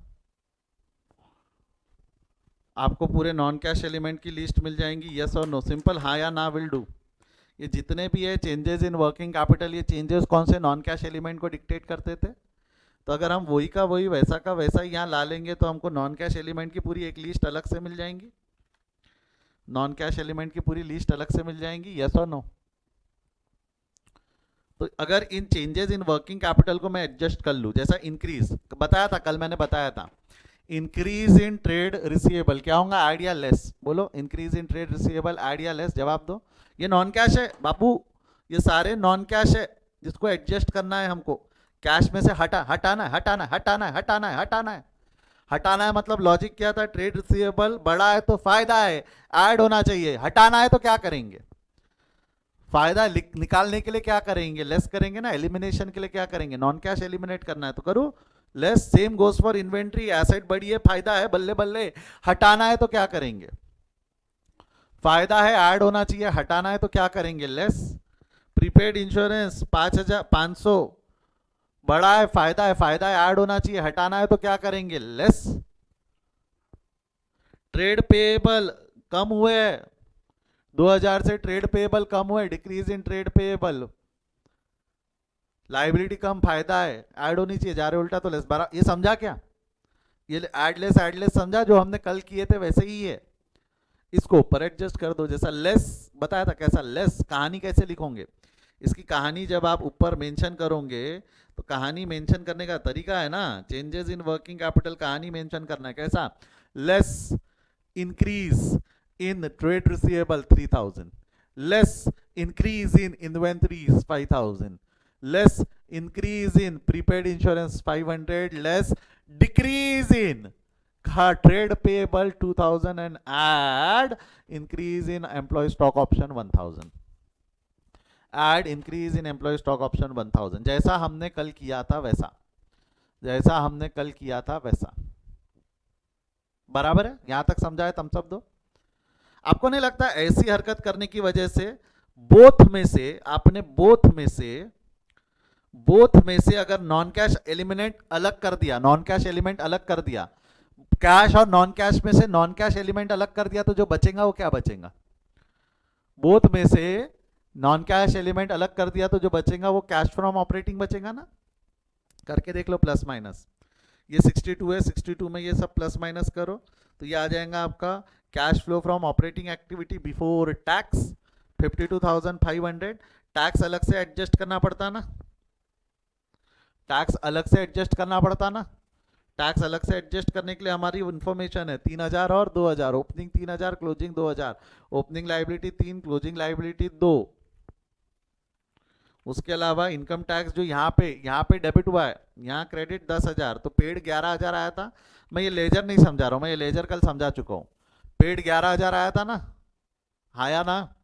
आपको पूरे नॉन कैश एलिमेंट की लिस्ट मिल जाएंगी, यस और नो? सिंपल हाँ या ना विल डू। ये जितने भी है चेंजेस इन वर्किंग कैपिटल, ये चेंजेस कौन से नॉन कैश एलिमेंट को डिक्टेट करते थे? तो अगर हम वही का वही वैसा का वैसा ही यहाँ ला लेंगे तो हमको नॉन कैश एलिमेंट की पूरी एक लिस्ट अलग से मिल जाएंगी, नॉन कैश एलिमेंट की पूरी लिस्ट अलग से मिल जाएंगी, यस और नो? तो अगर इन चेंजेस इन वर्किंग कैपिटल को मैं एडजस्ट कर लूँ, जैसा इंक्रीज बताया था कल, मैंने बताया था इंक्रीज इन ट्रेड रिसीवेबल क्या होगा, ऐड या लेस? बोलो increase in trade receivable add या लेस, जवाब दो। ये नॉन कैश है बापू, ये सारे नॉन कैश है जिसको एडजस्ट करना है हमको, कैश में से हटाना है, हटाना है, हटाना है, हटाना है, हटाना है, हटाना है। मतलब लॉजिक क्या था, ट्रेड रिसीवेबल बड़ा है तो फायदा है, ऐड होना चाहिए, हटाना है तो क्या करेंगे, फायदा निकालने के लिए क्या करेंगे, लेस करेंगे ना, एलिमिनेशन के लिए क्या करेंगे, नॉन कैश एलिमिनेट करना है तो करो less. Same goes for inventory, asset बढ़ी है, फायदा है, बल्ले बल्ले, हटाना है तो क्या करेंगे, फायदा है, ऐड होना चाहिए, हटाना है तो क्या करेंगे, लेस। प्रीपेड इंश्योरेंस 5,500 बड़ा है, फायदा है, फायदा है, ऐड होना चाहिए, हटाना है तो क्या करेंगे, लेस। ट्रेड पेएबल कम हुए, 2000 से ट्रेड पेएबल कम हुए, decrease in trade payable, liability कम, फायदा है, ऐड होनी चाहिए, जा रहे उल्टा तो लेस। ये समझा क्या? ये एड लेस समझा, जो हमने कल किए थे वैसे ही है। इसको ऊपर एडजस्ट कर दो, जैसा लेस बताया था, कैसा लेस, कहानी कैसे लिखोगे इसकी, कहानी जब आप ऊपर मेंशन करोगे तो कहानी मेंशन करने का तरीका है ना, चेंजेस इन वर्किंग कैपिटल कहानी मेंशन करना है, कैसा, less increase in trade receivable 3000, less increase in inventories 5000, less increase in prepaid insurance 500, less decrease in trade payable 2000 and add increase in employee stock option 1000, add increase in employee stock option 1000, जैसा हमने कल किया था वैसा, जैसा हमने कल किया था वैसा, बराबर है? यहां तक समझा है? तुम सब दो। आपको नहीं लगता ऐसी हरकत करने की वजह से बोथ में से, आपने बोथ में से अगर नॉन कैश एलिमेंट अलग कर दिया, नॉन कैश एलिमेंट अलग कर दिया, कैश और नॉन कैश में से नॉन कैश एलिमेंट अलग कर दिया, तो जो बचेगा वो क्या बचेगा, बोथ में से नॉन कैश एलिमेंट अलग कर दिया तो जो बचेगा वो कैश फ्रॉम ऑपरेटिंग बचेगा ना। करके देख लो प्लस माइनस, ये 62 है, 62 में ये सब प्लस माइनस करो तो ये आ जाएगा आपका cash flow from operating activity before tax 52,500। Tax अलग से एडजस्ट करना पड़ता ना, टैक्स अलग से एडजस्ट करना पड़ता ना, टैक्स अलग से एडजस्ट करने के लिए हमारी इंफॉर्मेशन है 3000 और 2000, opening 3000 closing 2000, opening liability 3 closing liability 2। उसके अलावा इनकम टैक्स जो यहाँ पे डेबिट हुआ है, यहाँ क्रेडिट 10,000, तो पेड 11,000 आया था। मैं ये लेजर नहीं समझा रहा हूँ, मैं ये लेजर कल समझा चुका हूँ। पेड 11,000 आया था ना, आया ना,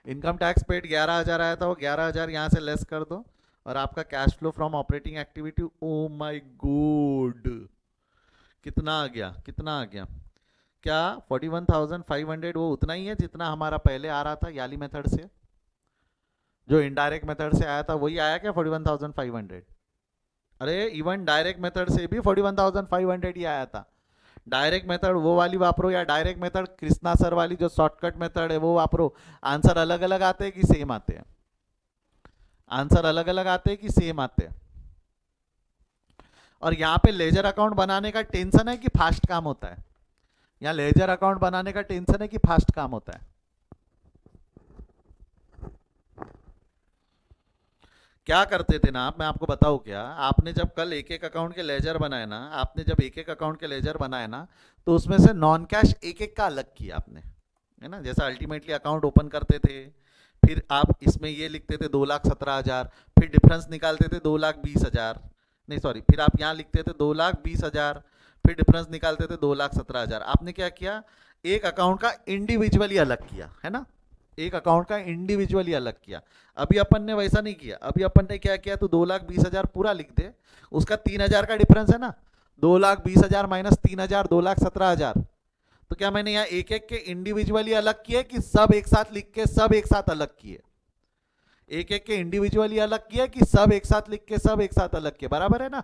इनकम टैक्स पेड 11,000 आया था, वो 11,000 यहाँ से लेस कर दो और आपका cash flow from operating activity, oh my God कितना आ गया, कितना आ गया? क्या 41,500 वो उतना ही है जितना हमारा पहले आ रहा था याली मेथड से? जो इनडायरेक्ट मेथड से आया था वही आया क्या 41,500? अरे इवन डायरेक्ट मेथड से भी 41,500 ही आया था। डायरेक्ट मेथड वो वाली वापरो या डायरेक्ट मेथड कृष्णा सर वाली जो शॉर्टकट मेथड है वो वापरो, आंसर अलग अलग आते हैं कि सेम आते हैं? आंसर अलग अलग आते हैं कि सेम आते हैं? और यहाँ पे लेजर अकाउंट बनाने का टेंशन है कि फास्ट काम होता है? यहाँ लेजर अकाउंट बनाने का टेंशन है कि फास्ट काम होता है? क्या करते थे ना आप, मैं आपको बताऊं क्या, आपने जब कल एक एक अकाउंट के लेजर बनाए ना, आपने जब एक एक अकाउंट के लेजर बनाए ना, तो उसमें से नॉन कैश एक एक का अलग किया आपने, है ना? जैसा अल्टीमेटली अकाउंट ओपन करते थे, फिर आप इसमें ये लिखते थे 2,17,000, फिर डिफरेंस निकालते थे 2,20,000, नहीं सॉरी, फिर आप यहाँ लिखते थे 2,20,000, फिर डिफरेंस निकालते थे 2,17,000। आपने क्या किया, एक अकाउंट का इंडिविजुअली अलग किया, है ना? एक अकाउंट का इंडिविजुअली अलग किया। अभी अपन ने वैसा नहीं किया, अभी अपन ने क्या किया, तो 2,20,000 पूरा लिख दे, उसका 3,000 का डिफरेंस है ना, 2,20,000 माइनस 3,000, 2,17,000। तो क्या मैंने यहाँ एक एक के इंडिविजुअली अलग किए कि सब एक साथ लिख के सब एक साथ अलग किए? एक एक के इंडिविजुअली अलग किए कि सब एक साथ लिख के सब एक साथ अलग किए? बराबर है ना?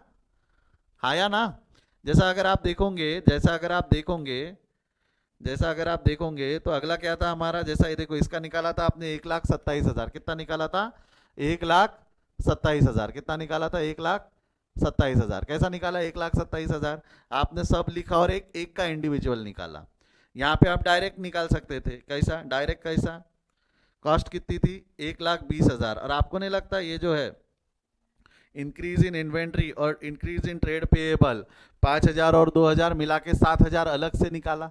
हाँ या ना? जैसा अगर आप देखोगे, जैसा अगर आप देखोगे तो अगला क्या था हमारा, जैसा ये देखो, इसका निकाला था आपने 1,27,000, कितना निकाला था? 1,27,000, कितना निकाला था? 1,27,000। कैसा निकाला 1,27,000? आपने सब लिखा और एक एक का इंडिविजुअल निकाला। यहाँ पे आप डायरेक्ट निकाल सकते थे, कैसा डायरेक्ट, कैसा? कॉस्ट कितनी थी? 1,20,000। और आपको नहीं लगता ये जो है इंक्रीज इन इन्वेंट्री और इंक्रीज इन ट्रेड पेएबल, 5,000 और 2,000 मिला के 7,000 अलग से निकाला?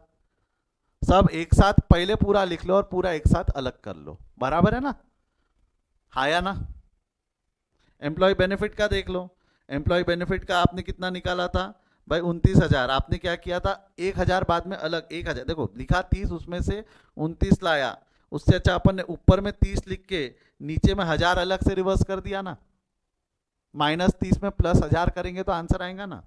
सब एक साथ पहले पूरा लिख लो और पूरा एक साथ अलग कर लो, बराबर है ना? हाँ या ना? एम्प्लॉय बेनिफिट का देख लो, एम्प्लॉय बेनिफिट का आपने कितना निकाला था भाई? 29,000। आपने क्या किया था, 1,000 बाद में अलग, 1,000 देखो लिखा 30, उसमें से 29 लाया, उससे अच्छा अपन ने ऊपर में 30 लिख के नीचे में 1,000 अलग से रिवर्स कर दिया ना, -30 में +1,000 करेंगे तो आंसर आएगा ना?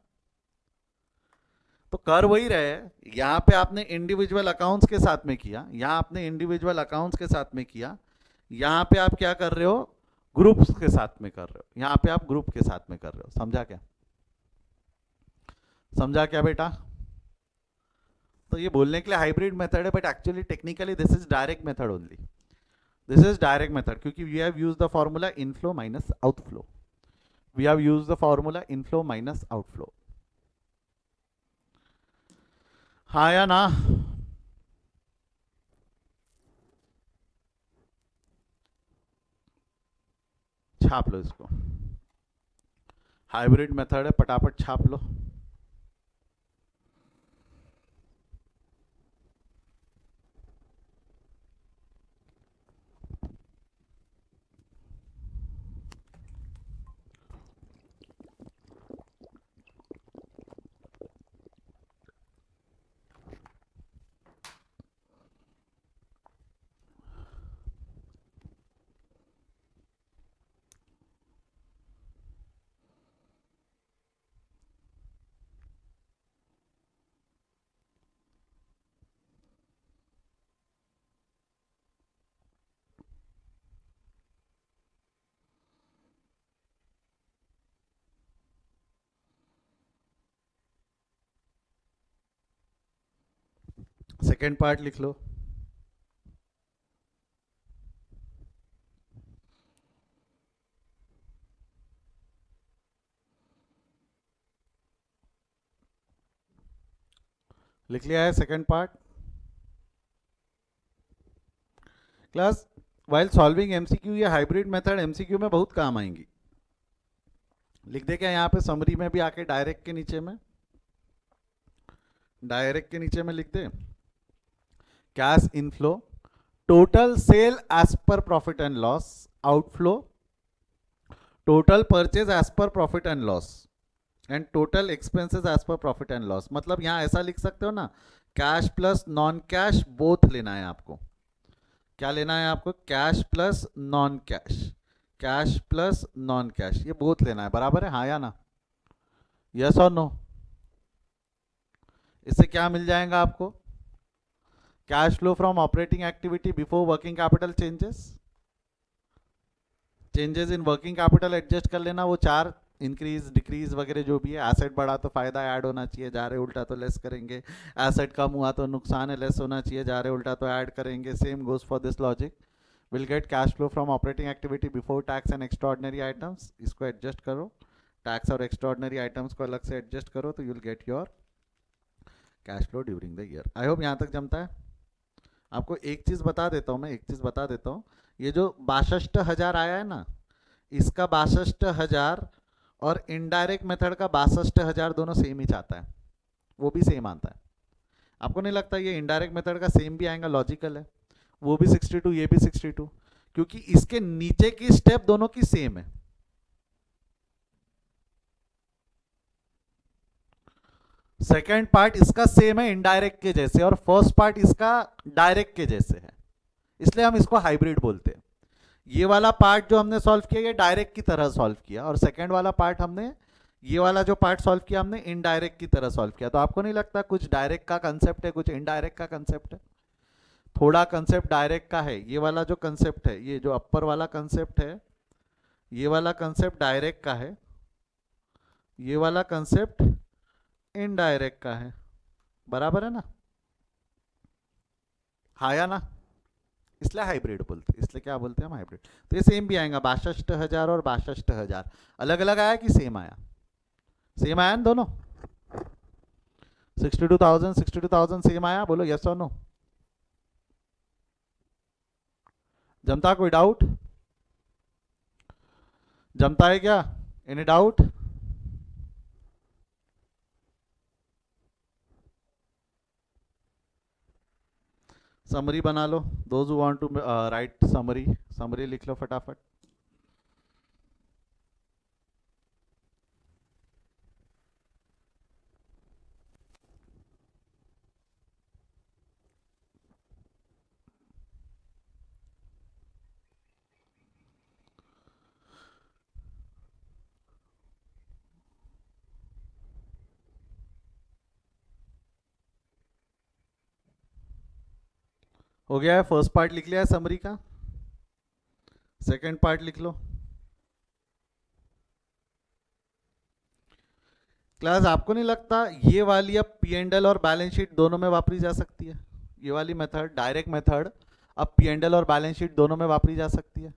तो कर वही रहे, यहाँ पे आपने इंडिविजुअल अकाउंट्स के साथ में किया, यहाँ आपने इंडिविजुअल अकाउंट्स के साथ में किया, यहाँ पे आप क्या कर रहे हो, ग्रुप्स के साथ में कर रहे हो, यहाँ पे आप ग्रुप के साथ में कर रहे हो। समझा क्या? समझा क्या बेटा? तो ये बोलने के लिए हाइब्रिड मेथड है, but actually technically this is direct method only, this is direct method, क्योंकि we have used the formula inflow minus outflow, we have used the formula inflow minus outflow. हाँ या ना? छाप लो इसको, हाइब्रिड मेथड है, फटाफट छाप लो। सेकेंड पार्ट लिख लो। लिख लिया है second part? Class, while solving MCQ, ये हाइब्रिड मेथड एमसीक्यू में बहुत काम आएंगी। लिख दे क्या यहाँ पे समरी में भी आके, डायरेक्ट के नीचे में, डायरेक्ट के नीचे में लिख दे, cash inflow, total sale as per profit and loss, outflow total purchase as per profit and loss, and total expenses as per profit and loss. मतलब यहाँ ऐसा लिख सकते हो ना, cash plus non cash both लेना है आपको। क्या लेना है आपको? Cash plus non cash, cash plus non cash, ये बोथ लेना है, बराबर है? हाँ या ना? यस और नो? इससे क्या मिल जाएगा आपको? Cash flow from operating activity before working capital changes in working capital adjust कर लेना, वो चार इंक्रीज डिक्रीज वगैरह जो भी है। एसेट बढ़ा तो फायदा ऐड होना चाहिए, जा रहे उल्टा तो लेस करेंगे। एसेट कम हुआ तो नुकसान है, लेस होना चाहिए, जा रहे उल्टा तो ऐड करेंगे। Same goes for this logic. Will get cash flow from operating activity before tax and extraordinary items. इसको एडजस्ट करो, टैक्स और एक्स्ट्राऑर्डिनरी आइटम्स को अलग से एडजस्ट करो, तो you will get your cash flow during the year. I hope यहाँ तक जमता है। आपको एक चीज़ बता देता हूँ, मैं एक चीज़ बता देता हूँ। ये जो 62,000 आया है ना, इसका 62,000 और इनडायरेक्ट मेथड का 62,000 दोनों सेम ही चाहता है, वो भी सेम आता है। आपको नहीं लगता ये इनडायरेक्ट मेथड का सेम भी आएगा? लॉजिकल है, वो भी 62, ये भी 62, क्योंकि इसके नीचे की स्टेप दोनों की सेम है। सेकेंड पार्ट इसका सेम है इनडायरेक्ट के जैसे, और फर्स्ट पार्ट इसका डायरेक्ट के जैसे है, इसलिए हम इसको हाइब्रिड बोलते हैं। ये वाला पार्ट जो हमने सॉल्व किया ये डायरेक्ट की तरह सॉल्व किया, और सेकेंड वाला पार्ट हमने, ये वाला जो पार्ट सॉल्व किया हमने इनडायरेक्ट की तरह सॉल्व किया। तो आपको नहीं लगता कुछ डायरेक्ट का कंसेप्ट है, कुछ इनडायरेक्ट का कंसेप्ट है? थोड़ा कंसेप्ट डायरेक्ट का है, ये वाला जो कंसेप्ट है, ये जो अपर वाला कंसेप्ट है, ये वाला कंसेप्ट डायरेक्ट का है, ये वाला कंसेप्ट इनडायरेक्ट का है। बराबर है ना? हाँ या ना? इसलिए हाइब्रिड बोलते हैं, इसलिए क्या बोलते हैं हम? हाइब्रिड। तो ये सेम भी आएगा, 62,000 और 62,000 अलग अलग आया कि सेम आया? सेम आया ना दोनों? 62,000 सेम आया? बोलो यस और नो। जमता? कोई डाउट? जमता है क्या? Any doubt? समरी बना लो, those who want to write summary, summary लिख लो फटाफट। हो गया है? फर्स्ट पार्ट लिख लिया है समरी का, सेकंड पार्ट लिख लो। क्लास आपको नहीं लगता ये वाली अब पी एंड एल और बैलेंस शीट दोनों में वापरी जा सकती है? ये वाली मेथड, डायरेक्ट मेथड, अब पी एंड एल और बैलेंस शीट दोनों में वापरी जा सकती है?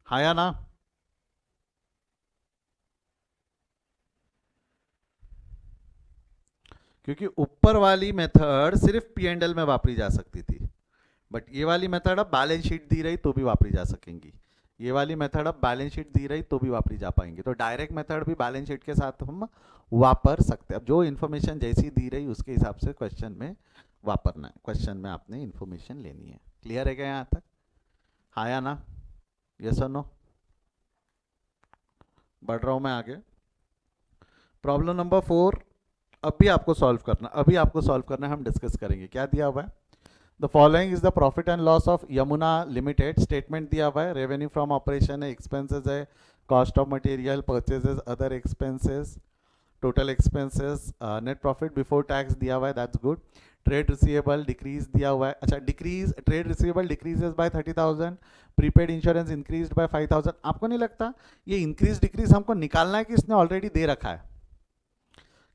हाँ या ना? क्योंकि ऊपर वाली मेथड सिर्फ पी एंड एल में वापरी जा सकती थी, बट ये वाली मेथड अब बैलेंस शीट दी रही तो भी वापरी जा सकेंगी। ये वाली मेथड अब बैलेंस शीट दी रही तो भी वापरी जा पाएंगी। तो डायरेक्ट मेथड भी बैलेंस शीट के साथ हम वापर सकते हैं। अब जो इन्फॉर्मेशन जैसी दी रही उसके हिसाब से क्वेश्चन में वापरना है, क्वेश्चन में आपने इन्फॉर्मेशन लेनी है। क्लियर है क्या यहाँ तक? हाँ या ना? यस और नो? बढ़ रहा हूँ मैं आगे। प्रॉब्लम नंबर 4 अब भी आपको सॉल्व करना, अभी आपको सॉल्व करना है, हम डिस्कस करेंगे। क्या दिया हुआ है? The following is the profit and loss of Yamuna limited. Statement दिया हुआ है, रेवेन्यू फ्रॉम ऑपरेशन है, एक्सपेंसेस है, cost of material, purchases, other expenses, total expenses, net profit before tax दिया हुआ है, that's good. Trade receivable decrease दिया हुआ है, अच्छा decrease, trade receivable decreases by 30,000, prepaid insurance increase by 5,000। आपको नहीं लगता ये इंक्रीज डिक्रीज हमको निकालना है कि इसने ऑलरेडी दे रखा है?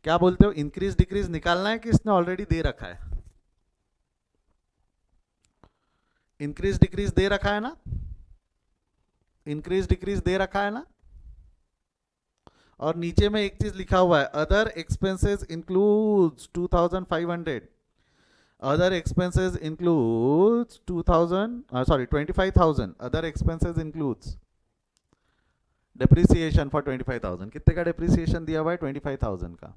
क्या बोलते हो? इंक्रीज डिक्रीज निकालना है कि इसने ऑलरेडी दे रखा है? इंक्रीज डिक्रीज दे रखा है ना? इंक्रीज डिक्रीज दे रखा है ना? और नीचे में एक चीज लिखा हुआ है, other expenses includes 2,500, other expenses includes 25,000, other expenses includes depreciation for 25,000। कितने का डिप्रिसिएशन दिया हुआ है? 25,000 का।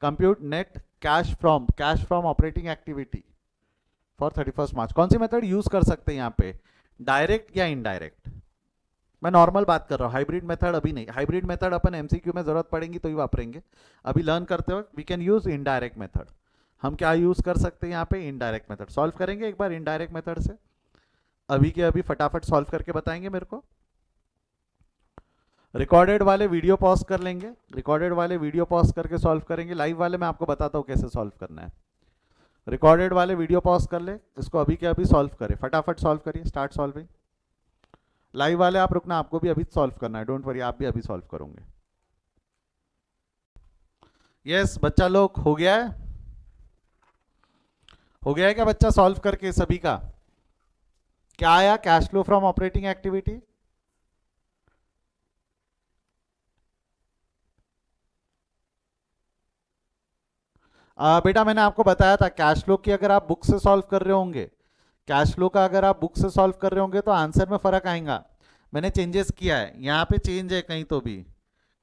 Compute net cash from operating activity for 31 मार्च। कौन सी मेथड यूज कर सकते हैं यहाँ पे, डायरेक्ट या इनडायरेक्ट? मैं नॉर्मल बात कर रहा हूँ, हाइब्रिड मेथड अभी नहीं। हाइब्रिड मेथड अपन एमसीक्यू में जरूरत पड़ेगी तो ही वापरेंगे, अभी लर्न करते वक्त we can use indirect method. हम क्या यूज कर सकते हैं यहाँ पे? Indirect method. सॉल्व करेंगे एक बार इनडायरेक्ट मेथड से। अभी के अभी फटाफट सॉल्व करके बताएंगे मेरे को? रिकॉर्डेड वाले वीडियो पॉज कर लेंगे, रिकॉर्डेड वाले वीडियो पॉज करके सॉल्व करेंगे, लाइव वाले मैं आपको बताता हूँ कैसे सॉल्व करना है। रिकॉर्डेड वाले वीडियो पॉज कर ले, इसको अभी के अभी सॉल्व करें, फटाफट सॉल्व करिए, स्टार्ट सॉल्विंग। लाइव वाले आप रुकना, आपको भी अभी सॉल्व करना है, डोंट वरी, आप भी अभी सॉल्व करोगे। यस बच्चा लोग, हो गया है? हो गया है क्या बच्चा सॉल्व करके सभी का? क्या आया cash flow from operating activity? बेटा मैंने आपको बताया था कैश फ्लो की अगर आप बुक से सॉल्व कर रहे होंगे, कैश फ्लो का अगर आप बुक से सॉल्व कर रहे होंगे तो आंसर में फर्क आएगा। मैंने चेंजेस किया है, यहाँ पे चेंज है, कहीं तो भी,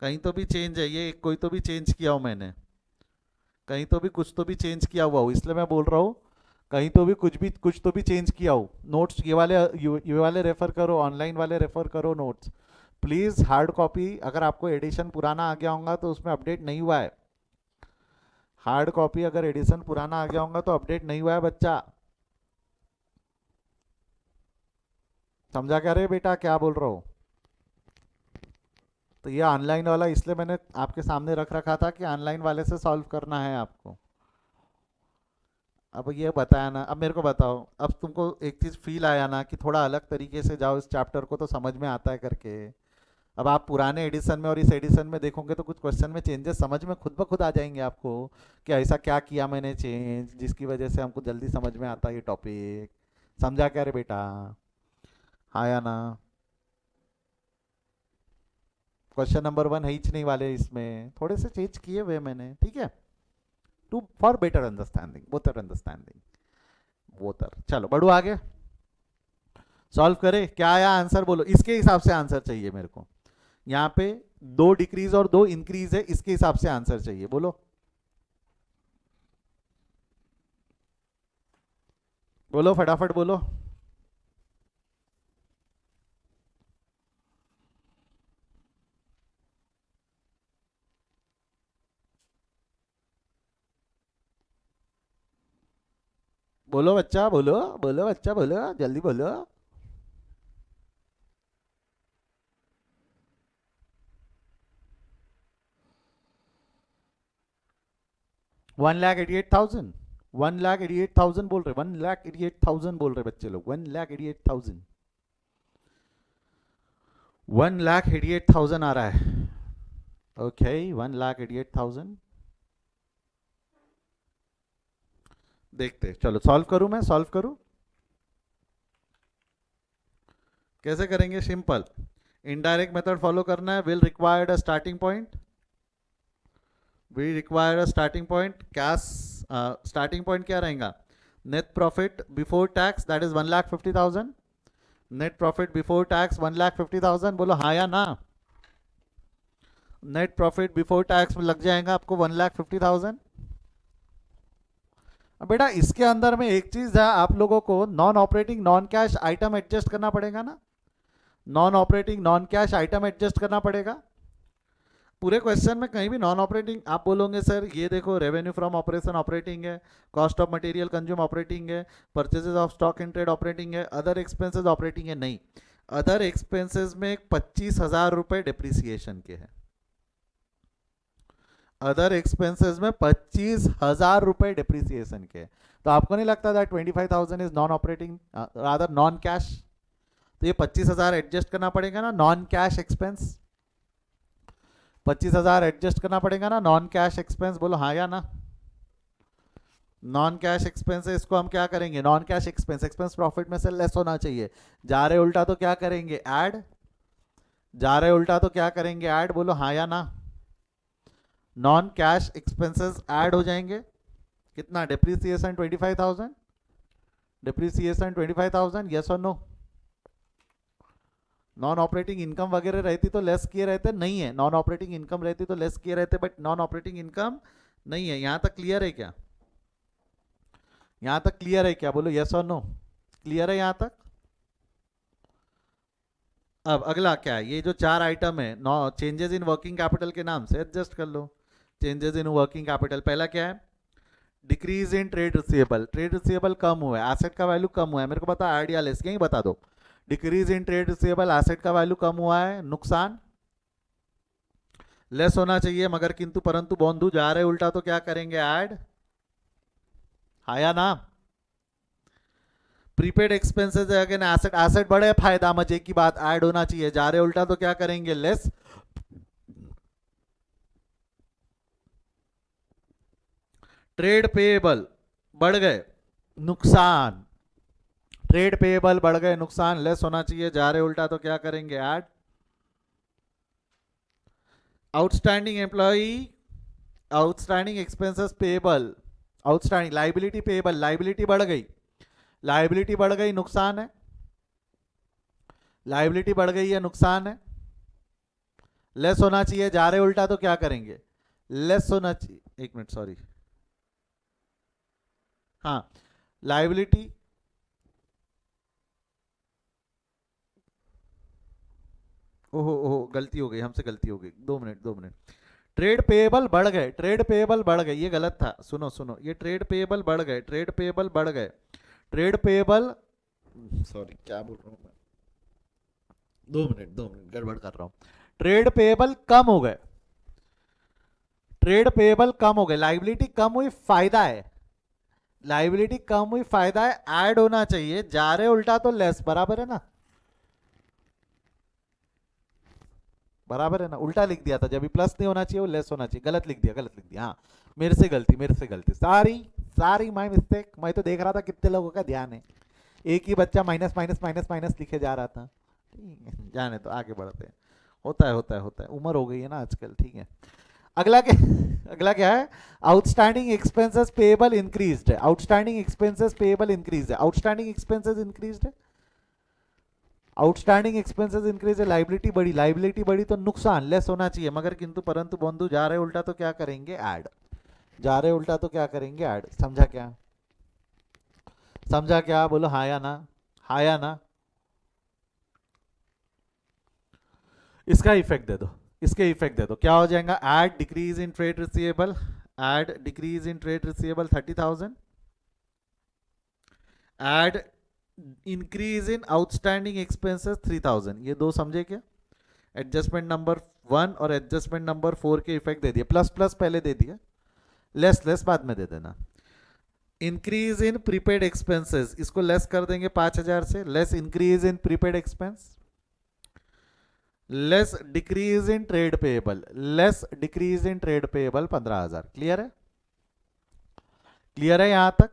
कहीं तो भी चेंज है, ये कोई तो भी चेंज किया हो मैंने, कहीं तो भी कुछ तो भी चेंज किया हुआ हो, इसलिए मैं बोल रहा हूँ कहीं तो भी कुछ तो भी चेंज किया हो। नोट्स ये वाले रेफर करो, ऑनलाइन वाले रेफर करो नोट्स प्लीज। हार्ड कॉपी अगर आपको एडिशन पुराना आ गया होगा तो उसमें अपडेट नहीं हुआ है। हार्ड कॉपी अगर एडिशन पुराना आ गया होगा तो अपडेट नहीं हुआ है बच्चा। समझा क्या रे बेटा, क्या बोल रहा हूँ? तो ये ऑनलाइन वाला इसलिए मैंने आपके सामने रख रखा था कि ऑनलाइन वाले से सॉल्व करना है आपको। अब ये बताया ना, अब मेरे को बताओ, अब तुमको एक चीज़ फील आया ना कि थोड़ा अलग तरीके से जाओ इस चैप्टर को तो समझ में आता है करके। अब आप पुराने एडिशन में और इस एडिशन में देखोगे तो कुछ क्वेश्चन में चेंजेस समझ में खुद ब खुद आ जाएंगे आपको कि ऐसा क्या किया मैंने चेंज जिसकी वजह से हमको जल्दी समझ में आता है ये टॉपिक। समझा क्या रे बेटा? हाँ या ना? क्वेश्चन नंबर 1 है ही नहीं वाले, इसमें थोड़े से चेंज किए हुए मैंने, ठीक है, to for better understanding, better understanding, better. चलो बढ़ो आगे, सॉल्व करे। क्या आया आंसर बोलो, इसके हिसाब से आंसर चाहिए मेरे को। यहाँ पे 2 डिक्रीज और 2 इंक्रीज है, इसके हिसाब से आंसर चाहिए, बोलो बोलो फटाफट बोलो। बोलो बच्चा बोलो, बोलो बच्चा बोलो, जल्दी बोलो। 1,88,000, 1,88,000 बोल रहे, 1,88,000 बोल रहे बच्चे लोग, 1,88,000, 1,88,000 आ रहा है। ओके 1,88,000 देखते, चलो सॉल्व करूं, मैं सॉल्व करूं, कैसे करेंगे? सिंपल, इनडायरेक्ट मेथड फॉलो करना है। Will required a starting point, we require a starting point, cash starting point क्या रहेगा? Net profit before tax that is 1,50,000, net profit before tax 1,50,000, बोलो हाँ या ना? नेट प्रॉफिट बिफोर टैक्स में लग जाएगा आपको 1,50,000। अब बेटा इसके अंदर में एक चीज है, आप लोगों को non operating non cash item adjust करना पड़ेगा ना, non operating non cash item adjust करना पड़ेगा। पूरे क्वेश्चन में कहीं भी नॉन ऑपरेटिंग आप बोलोगे सर ये देखो रेवेन्यू फ्रॉम ऑपरेशन ऑपरेटिंग है, cost of material consume operating है, purchases of stock in trade operating है, अदर एक्सपेंसेस ऑपरेटिंग है, नहीं, अदर एक्सपेंसेस में 25,000 रुपए डिप्रिसिएशन के हैं, अदर एक्सपेंसेस में 25,000 रुपए डिप्रिसिएशन के। तो आपको नहीं लगता that 25,000 is non operating rather non cash? तो ये 25,000 एडजस्ट करना पड़ेगा ना, नॉन कैश एक्सपेंस, 25,000 एडजस्ट करना पड़ेगा ना, नॉन कैश एक्सपेंस, बोलो हाँ या ना? नॉन कैश एक्सपेंस है, इसको हम क्या करेंगे? Non cash expense, expense profit में से लेस होना चाहिए, जा रहे उल्टा तो क्या करेंगे? ऐड, जा रहे उल्टा तो क्या करेंगे? ऐड, बोलो हाँ या ना? नॉन कैश एक्सपेंसेस ऐड हो जाएंगे, कितना? डिप्रिसिएशन 25,000, डिप्रिसिएशन 25,000, यस और नो? नॉन ऑपरेटिंग इनकम वगैरह रहती तो लेस किए रहते, नहीं है, नॉन ऑपरेटिंग इनकम रहती तो लेस किए रहते, बट नॉन ऑपरेटिंग इनकम नहीं है। यहां तक क्लियर है क्या? यहां तक क्लियर है क्या, बोलो यस और नो? क्लियर है यहां तक? अब अगला क्या है, ये जो 4 आइटम है, no changes in working capital के नाम से एडजस्ट कर लो। चेंजेस इन वर्किंग कैपिटल, पहला क्या है? डिक्रीज इन ट्रेड रिसीवेबल कम हुआ है, एसेट का वैल्यू कम हुआ है, मेरे को बता आइडिया लेस यही बता दो। Decrease in trade receivable, asset का वैल्यू कम हुआ है, नुकसान लेस होना चाहिए, मगर किंतु परंतु बंधु जा रहे उल्टा तो क्या करेंगे, ऐड, आया ना। Prepaid expenses again asset, asset बढ़े फायदा, मजे की बात, ऐड होना चाहिए, जा रहे उल्टा तो क्या करेंगे, लेस। ट्रेड पेएबल बढ़ गए, नुकसान, ट्रेड पेएबल बढ़ गए, नुकसान लेस होना चाहिए, जा रहे उल्टा तो क्या करेंगे, add. Outstanding employee, outstanding expenses payable, outstanding liability payable, liability बढ़ गई, लाइबिलिटी बढ़ गई, नुकसान है, लाइबिलिटी बढ़ गई है, नुकसान है, लेस होना चाहिए, जा रहे उल्टा तो क्या करेंगे, लेस होना चाहिए, एक मिनट सॉरी, हाँ लाइबिलिटी, ओहो ओहो गलती हो गई, हमसे गलती हो गई, 2 मिनट 2 मिनट। ट्रेड पेएबल बढ़ गए, ट्रेड पेएबल बढ़ गए, ये गलत था, सुनो सुनो, ये ट्रेड पेएबल बढ़ गए, ट्रेड पेएबल बढ़ गए, ट्रेड पेएबल, सॉरी क्या बोल रहा हूँ मैं, 2 मिनट 2 मिनट गड़बड़ कर रहा हूँ, ट्रेड पेएबल कम हो गए, ट्रेड पेएबल कम हो गए, लाइबिलिटी कम हुई, फायदा है, लाइबिलिटी कम हुई, फायदा है, ऐड होना चाहिए, जा रहे उल्टा तो लेस, बराबर है ना, बराबर है ना, उल्टा लिख दिया था, जब भी प्लस नहीं होना चाहिए वो लेस होना चाहिए, गलत लिख दिया, गलत लिख दिया, हाँ मेरे से गलती, मेरे से गलती, सारी सारी माय मिस्टेक, मैं तो देख रहा था कितने लोगों का ध्यान है, एक ही बच्चा माइनस माइनस माइनस माइनस लिखे जा रहा था, ठीक है जाने तो आगे बढ़ते हैं, होता है होता है होता है, उम्र हो गई है ना आजकल, ठीक है। अगला क्या, अगला क्या है, आउटस्टैंडिंग एक्सपेंसेस पेएबल इंक्रीज्ड है, आउटस्टैंडिंग एक्सपेंसेस पेएबल इंक्रीज है, आउटस्टैंडिंग एक्सपेंसेस इंक्रीज्ड है, आउटस्टैंडिंग एक्सपेंसेस इंक्रीज है, लाइबिलिटी बढ़ी, लाइबिलिटी बढ़ी तो नुकसान लेस होना चाहिए, मगर किंतु परंतु बंधु जा रहे उल्टा तो क्या करेंगे, ऐड, जा रहे उल्टा तो क्या करेंगे, ऐड, समझा क्या, समझा क्या, बोलो हाँ या ना, हाँ या ना। इसका इफेक्ट दे दो, इसके इफेक्ट दे दो, क्या हो जाएगा, add decrease in trade receivable, add decrease in trade receivable 30,000, add increase in outstanding expenses 3,000, ये दो समझे क्या, एडजस्टमेंट नंबर 1 और एडजस्टमेंट नंबर 4 के इफेक्ट दे दिए, प्लस प्लस पहले दे दिया, लेस लेस बाद में दे देना। इंक्रीज इन प्रीपेड एक्सपेंसेस, इसको लेस कर देंगे 5,000 से, less increase in prepaid expense, less decrease in trade payable, less decrease in trade payable 15,000, clear है, क्लियर है यहां तक।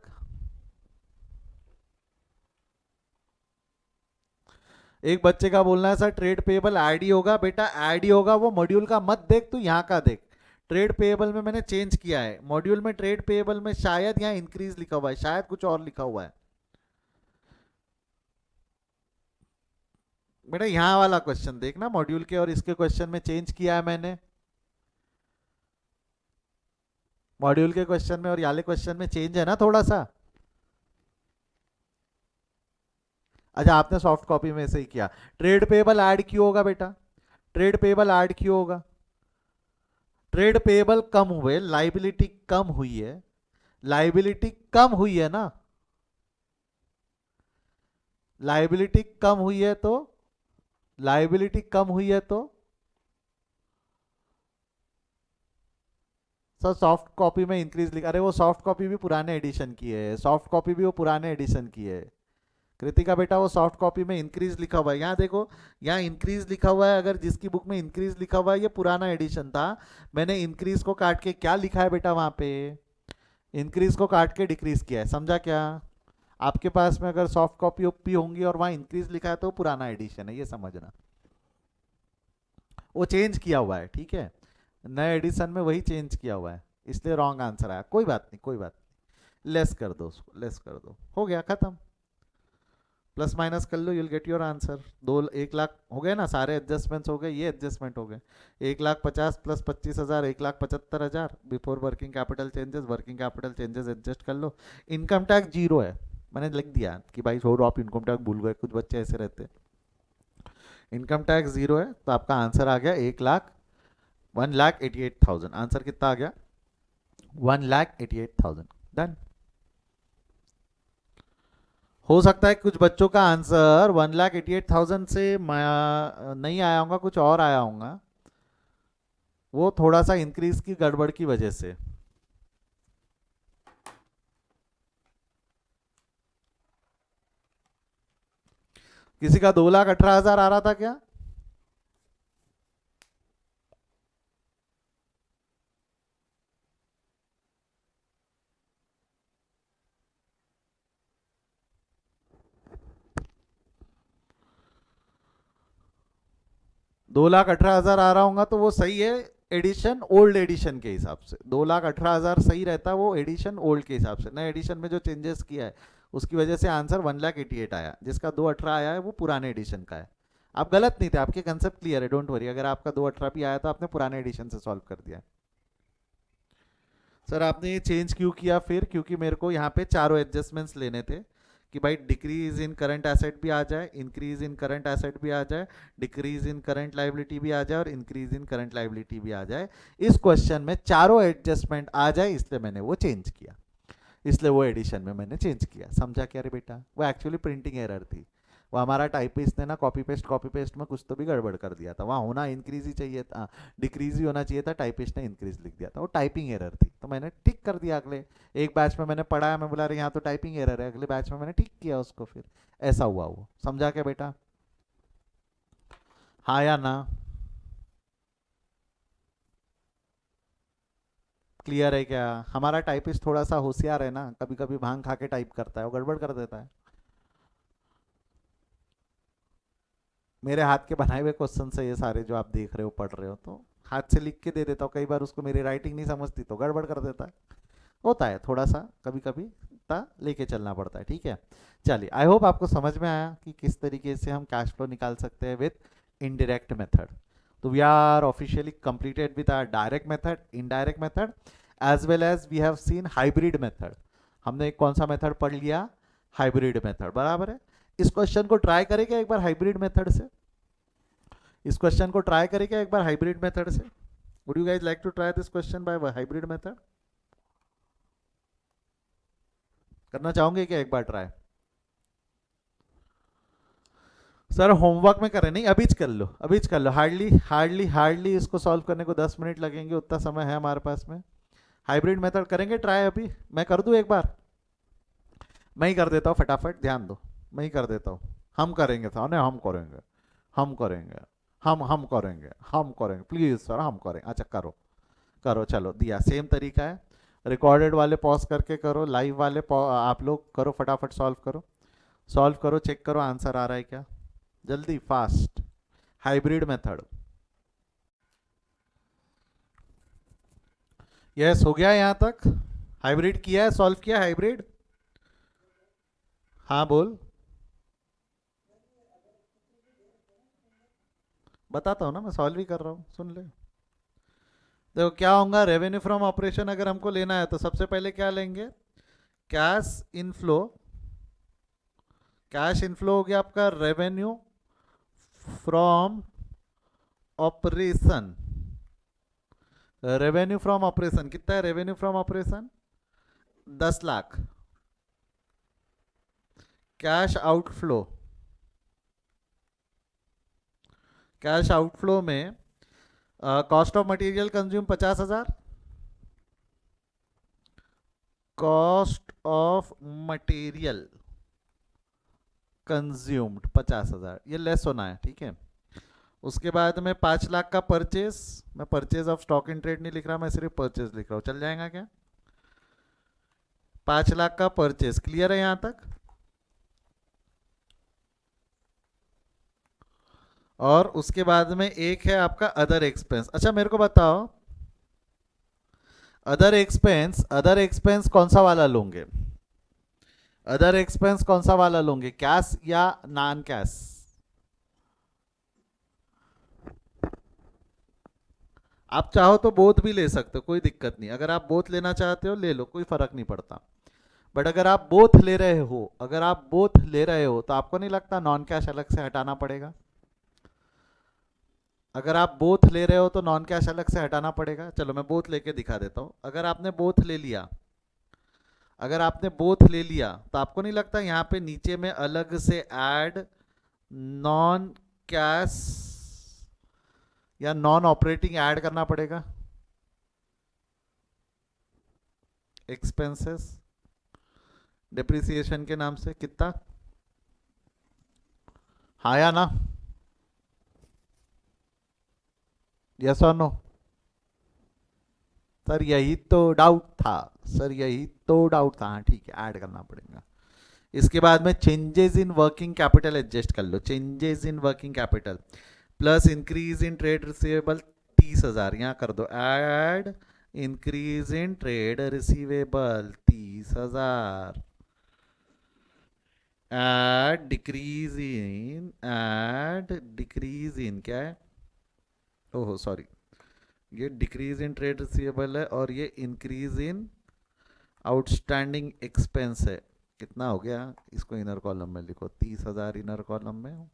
एक बच्चे का बोलना है सर ट्रेड पेएबल ऐड ही होगा, बेटा ऐड ही होगा, वो मॉड्यूल का मत देख, तू यहाँ का देख, ट्रेड पेएबल में मैंने चेंज किया है, मॉड्यूल में ट्रेड पेएबल में शायद यहाँ इंक्रीज लिखा हुआ है, शायद कुछ और लिखा हुआ है, बेटा यहाँ वाला क्वेश्चन देखना, मॉड्यूल के और इसके क्वेश्चन में चेंज किया है मैंने, मॉड्यूल के क्वेश्चन में और याले क्वेश्चन में चेंज है ना थोड़ा सा। अच्छा आपने सॉफ्ट कॉपी में से ही किया, ट्रेड पेएबल ऐड क्यों होगा बेटा, ट्रेड पेएबल ऐड क्यों होगा, ट्रेड पेएबल कम हुए, लाइबिलिटी कम हुई है, लाइबिलिटी कम हुई है ना, लाइबिलिटी कम हुई है तो, लाइबिलिटी कम हुई है तो सर सॉफ्ट कॉपी में इंक्रीज लिखा, अरे वो सॉफ्ट कॉपी भी पुराने एडिशन की है, सॉफ्ट कॉपी भी वो पुराने एडिशन की है, कृतिका बेटा वो सॉफ्ट कॉपी में इंक्रीज लिखा हुआ है, यहाँ देखो यहाँ इंक्रीज लिखा हुआ है, अगर जिसकी बुक में इंक्रीज लिखा हुआ है ये पुराना एडिशन था, मैंने इंक्रीज को काट के क्या लिखा है बेटा वहां पे, इंक्रीज को काट के डिक्रीज किया है, समझा क्या, आपके पास में अगर सॉफ्ट कॉपी ओपी होंगी और वहां इंक्रीज लिखा है तो पुराना एडिशन है, ये समझना, वो चेंज किया हुआ है, ठीक है, नए एडिशन में वही चेंज किया हुआ है, इसलिए रॉन्ग आंसर आया, कोई बात नहीं कोई बात नहीं, लेस कर दो उसको, लेस कर दो, हो गया खत्म, प्लस माइनस कर लो, you'll get your answer, 1 lakh हो गए ना, सारे एडजस्टमेंट्स हो गए, ये एडजस्टमेंट हो गए, 1,50,000 plus 25,000 1,75,000, before working capital changes, working capital changes adjust कर लो, इनकम टैक्स जीरो है, मैंने लिख दिया कि भाई छोड़ो आप इनकम टैक्स भूल गए, कुछ बच्चे ऐसे रहते, इनकम टैक्स जीरो है, तो आपका आंसर आ गया 1,88,000, आंसर कितना आ गया 1,88,000, डन। हो सकता है कुछ बच्चों का आंसर 1,88,000 से नहीं आया होगा, कुछ और आया होगा, वो थोड़ा सा इंक्रीज की गड़बड़ की वजह से। किसी का 2,18,000 आ रहा था क्या? दो लाख 18,000 आ रहा होगा तो वो सही है एडिशन ओल्ड एडिशन के हिसाब से। 2,18,000 सही रहता है वो एडिशन ओल्ड के हिसाब से। नए एडिशन में जो चेंजेस किया है उसकी वजह से आंसर 1,88,000 आया। जिसका 2,18 आया है वो पुराने एडिशन का है। आप गलत नहीं थे, आपके कंसेप्ट क्लियर है, डोंट वरी। अगर आपका 2,18 भी आया तो आपने पुराने एडिशन से सॉल्व कर दिया। सर आपने ये चेंज क्यों किया फिर? क्योंकि मेरे को यहाँ पे चारों एडजस्टमेंट्स लेने थे कि भाई डिक्रीज इन करंट एसेट भी आ जाए, इंक्रीज इन करंट एसेट भी आ जाए, डिक्रीज इन करंट लाइबिलिटी भी आ जाए और इंक्रीज इन करंट लाइबिलिटी भी आ जाए। इस क्वेश्चन में चारों एडजस्टमेंट आ जाए, इसलिए मैंने वो चेंज किया। इसलिए वो एडिशन में मैंने चेंज किया। समझा क्या रे बेटा? वो एक्चुअली प्रिंटिंग एरर थी। वो हमारा टाइपिस्ट ने ना कॉपी पेस्ट में कुछ तो भी गड़बड़ कर दिया था। वहाँ होना इंक्रीज ही चाहिए था, डिक्रीज ही होना चाहिए था, टाइपिस्ट ने इंक्रीज लिख दिया था। वो टाइपिंग एरर थी तो मैंने ठीक कर दिया। अगले एक बैच में मैंने पढ़ाया, मैं बोला रहे यहाँ तो टाइपिंग एरर है, अगले बैच में मैंने ठीक किया उसको। फिर ऐसा हुआ वो। समझा क्या बेटा? हाँ या ना? क्लियर है क्या? हमारा टाइपिस्ट थोड़ा सा होशियार है ना, कभी कभी भांग खा के टाइप करता है, वो गड़बड़ कर देता है। मेरे हाथ के बनाए हुए क्वेश्चन से ये सारे जो आप देख रहे हो पढ़ रहे हो, तो हाथ से लिख के दे देता हूँ। कई बार उसको मेरी राइटिंग नहीं समझती तो गड़बड़ कर देता है। होता है थोड़ा सा कभी कभी, लेके चलना पड़ता है। ठीक है, चलिए आई होप आपको समझ में आया कि किस तरीके से हम कैश फ्लो निकाल सकते हैं विथ इनडायरेक्ट मेथड। तो we are officially completed with our direct method, indirect method, as well as we have seen hybrid method. हमने एक कौन सा मेथड पढ़ लिया? Hybrid method. बराबर है। इस क्वेश्चन को ट्राई करेंगे एक बार हाइब्रिड मेथड से। इस क्वेश्चन को ट्राई करेंगे एक बार हाइब्रिड मेथड से। Would you guys like to try this question by hybrid method? करना चाहोगे क्या एक बार ट्राई? सर होमवर्क में करें नहीं, अभी कर लो, अभी कर लो। हार्डली हार्डली हार्डली इसको सॉल्व करने को 10 मिनट लगेंगे, उतना समय है हमारे पास में। हाइब्रिड मेथड करेंगे ट्राई अभी? मैं कर दूं एक बार? मैं ही कर देता हूँ फटाफट, ध्यान दो। मैं ही कर देता हूँ। हम करेंगे सर, नहीं हम करेंगे, हम करेंगे, हम करेंगे, हम करेंगे, प्लीज सर हम करेंगे। अच्छा करो, करो, चलो दिया। सेम तरीका है। रिकॉर्डेड वाले पॉज करके करो, लाइव वाले आप लोग करो, फटाफट सॉल्व करो। सॉल्व करो, चेक करो आंसर आ रहा है क्या, जल्दी फास्ट। Hybrid method. यस हो गया यहाँ तक? हाइब्रिड किया है, सॉल्व किया हाइब्रिड? हाँ बोल। बताता हूँ ना, मैं सॉल्व ही कर रहा हूँ, सुन ले। देखो क्या होगा, रेवेन्यू फ्रॉम ऑपरेशन अगर हमको लेना है तो सबसे पहले क्या लेंगे? Cash inflow. कैश इनफ्लो हो गया आपका revenue from operation. Revenue from operation कितना है? Revenue from operation 10 lakh. Cash outflow, cash outflow में cost of material consume 50,000। Cost of material consumed 50,000, ये लेस होना है, ठीक है। उसके बाद में 5 लाख का परचेज। मैं purchase of stock in trade नहीं लिख रहा, मैं सिर्फ परचेज लिख रहा हूँ, चल जाएगा क्या? 5 लाख का परचेज, क्लियर है यहां तक? और उसके बाद में एक है आपका अदर एक्सपेंस। अच्छा मेरे को बताओ, अदर एक्सपेंस कौन सा वाला लोगे? अदर एक्सपेंस कौन सा वाला लोगे, कैश या नॉन कैश? आप चाहो तो बोथ भी ले सकते हो, कोई दिक्कत नहीं। अगर आप बोथ लेना चाहते हो ले लो, कोई फर्क नहीं पड़ता। बट अगर आप बोथ ले रहे हो, अगर आप बोथ ले रहे हो तो आपको नहीं लगता नॉन कैश अलग से हटाना पड़ेगा? अगर आप बोथ ले रहे हो तो नॉन कैश अलग से हटाना पड़ेगा। चलो मैं बोथ लेके दिखा देता हूं। अगर आपने बोथ ले लिया, अगर आपने बोथ ले लिया तो आपको नहीं लगता यहाँ पे नीचे में अलग से ऐड नॉन कैश या नॉन ऑपरेटिंग ऐड करना पड़ेगा एक्सपेंसेस डिप्रिसिएशन के नाम से? कितना? हाँ या ना? यस और नो? सर यही तो डाउट था, सर यही तो डाउट था। हाँ ठीक है, ऐड करना पड़ेगा। इसके बाद में changes in working capital adjust कर लो। Changes in working capital plus increase in trade receivable 30,000 यहाँ कर दो add increase in trade receivable 30,000 add decrease in क्या है, ओहो सॉरी, ये डिक्रीज इन ट्रेड रिसीवेबल है और ये इंक्रीज इन आउटस्टैंडिंग एक्सपेंस है। कितना हो गया? इसको इनर कॉलम में लिखो, 30,000 इनर कॉलम में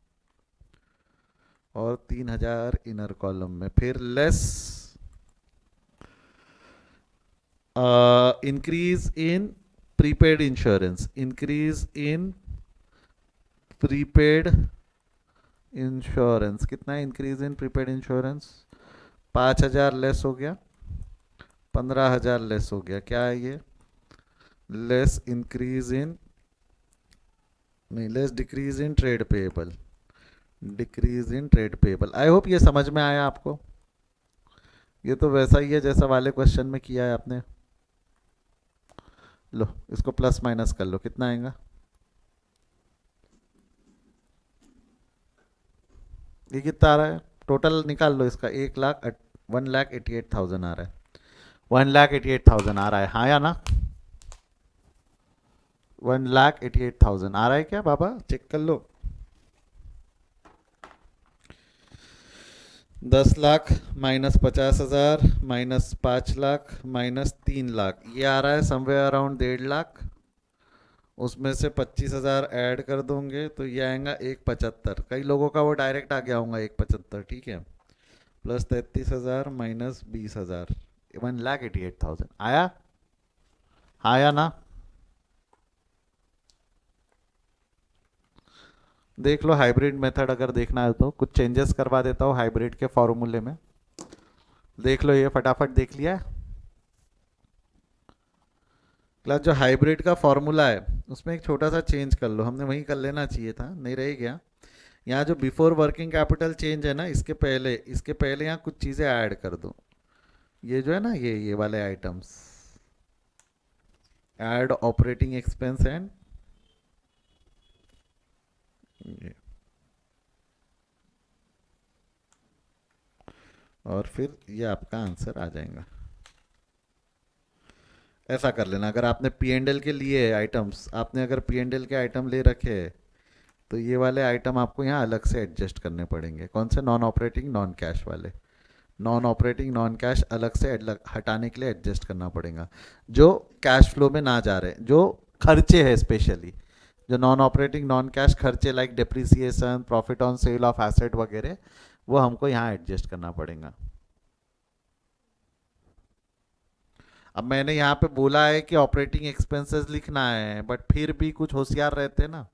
और 3,000 इनर कॉलम में, फिर less increase in prepaid insurance, increase in prepaid insurance कितना है? Increase in prepaid insurance 5,000 less हो गया, 15,000 लेस हो गया। क्या है ये? लेस इंक्रीज इन, नहीं, less decrease in trade payable, decrease in trade payable. I hope ये समझ में आया आपको। ये तो वैसा ही है जैसा वाले क्वेश्चन में किया है आपने। लो इसको प्लस माइनस कर लो, कितना आएगा? ये कितना आ रहा है? टोटल निकाल लो इसका, 1,88,000 आ रहा है। 1,88,000 आ रहा है, हाँ या ना? 1,88,000 आ रहा है क्या बाबा? चेक कर लो। 10 lakh minus 50,000 minus 5 lakh minus 3 lakh, ये आ रहा है समवेयर अराउंड 1.5 लाख। उसमें से 25,000 ऐड कर दोगे तो ये आएगा 1,75। कई लोगों का वो डायरेक्ट आ गया होगा 1,75, ठीक है। प्लस 33,000 माइनस 20,000, 1,88,000 आया, हाँ या ना? देख लो हाइब्रिड मेथड, अगर देखना है तो कुछ चेंजेस करवा देता हूँ हाइब्रिड के फॉर्मूले में। देख लो ये फटाफट देख लिया है क्लास? जो हाइब्रिड का फॉर्मूला है उसमें एक छोटा सा चेंज कर लो, हमने वहीं कर लेना चाहिए था, नहीं रह गया। यहाँ जो बिफोर वर्किंग कैपिटल चेंज है ना, इसके पहले यहाँ कुछ चीज़ें ऐड कर दो। ये जो है ना, ये वाले items, add operating expense and ये, और फिर ये आपका आंसर आ जाएगा। ऐसा कर लेना। अगर आपने पी एंड एल के लिए आइटम्स, आपने अगर पी एंड एल के आइटम ले रखे हैं तो ये वाले आइटम आपको यहाँ अलग से एडजस्ट करने पड़ेंगे। कौन से? नॉन ऑपरेटिंग नॉन कैश वाले। नॉन ऑपरेटिंग नॉन कैश अलग से हटाने के लिए एडजस्ट करना पड़ेगा, जो कैश फ्लो में ना जा रहे, जो खर्चे हैं स्पेशली, जो नॉन ऑपरेटिंग नॉन कैश खर्चे like depreciation, profit on sale of asset वगैरह, वो हमको यहाँ एडजस्ट करना पड़ेगा। अब मैंने यहाँ पे बोला है कि ऑपरेटिंग एक्सपेंसेस लिखना है, बट फिर भी कुछ होशियार रहते ना,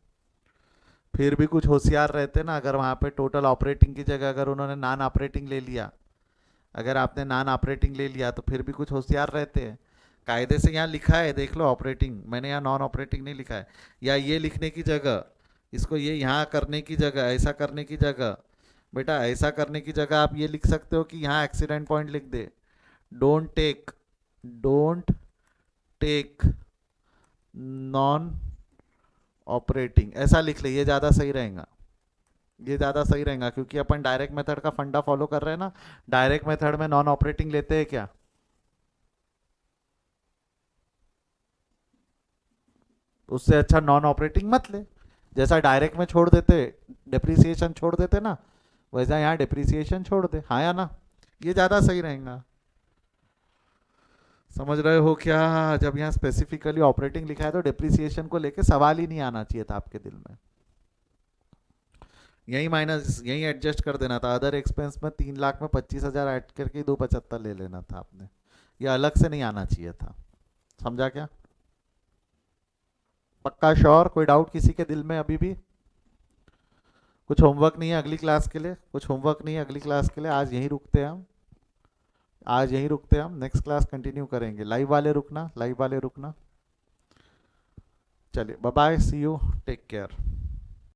फिर भी कुछ होशियार रहते ना। अगर वहाँ पे टोटल ऑपरेटिंग की जगह अगर उन्होंने नॉन ऑपरेटिंग ले लिया, अगर आपने नॉन ऑपरेटिंग ले लिया तो फिर भी कुछ होशियार रहते हैं। कायदे से यहाँ लिखा है, देख लो ऑपरेटिंग, मैंने यहाँ नॉन ऑपरेटिंग नहीं लिखा है। या ये लिखने की जगह, इसको ये यहाँ करने की जगह, ऐसा करने की जगह, बेटा ऐसा करने की जगह आप ये लिख सकते हो कि यहाँ एक्सीडेंट पॉइंट लिख दे, don't take, don't take non operating, ऐसा लिख ले, ये ज़्यादा सही रहेगा। ये ज़्यादा सही रहेगा क्योंकि अपन डायरेक्ट मेथड का फंडा फॉलो कर रहे हैं ना। डायरेक्ट मेथड में नॉन ऑपरेटिंग लेते हैं क्या? उससे अच्छा नॉन ऑपरेटिंग मत ले। जैसा डायरेक्ट में छोड़ देते, डिप्रिसिएशन छोड़ देते ना, वैसा यहाँ डिप्रिसिएशन छोड़ दे, हाँ या ना? ये ज़्यादा सही रहेगा। समझ रहे हो क्या? जब यहाँ स्पेसिफिकली ऑपरेटिंग लिखा है तो डिप्रिसिएशन को लेके सवाल ही नहीं आना चाहिए था आपके दिल में। यही माइनस, यही एडजस्ट कर देना था। अदर एक्सपेंस में 3 लाख में 25,000 ऐड करके 2,75 ले लेना था आपने। ये अलग से नहीं आना चाहिए था। समझा क्या? पक्का श्योर? कोई डाउट किसी के दिल में अभी भी? कुछ होमवर्क नहीं है अगली क्लास के लिए? कुछ होमवर्क नहीं है अगली क्लास के लिए? आज यहीं रुकते हैं हम, आज यहीं रुकते हैं हम, नेक्स्ट क्लास कंटिन्यू करेंगे। लाइव वाले रुकना, लाइव वाले रुकना। चलिए bye bye, see you, take care.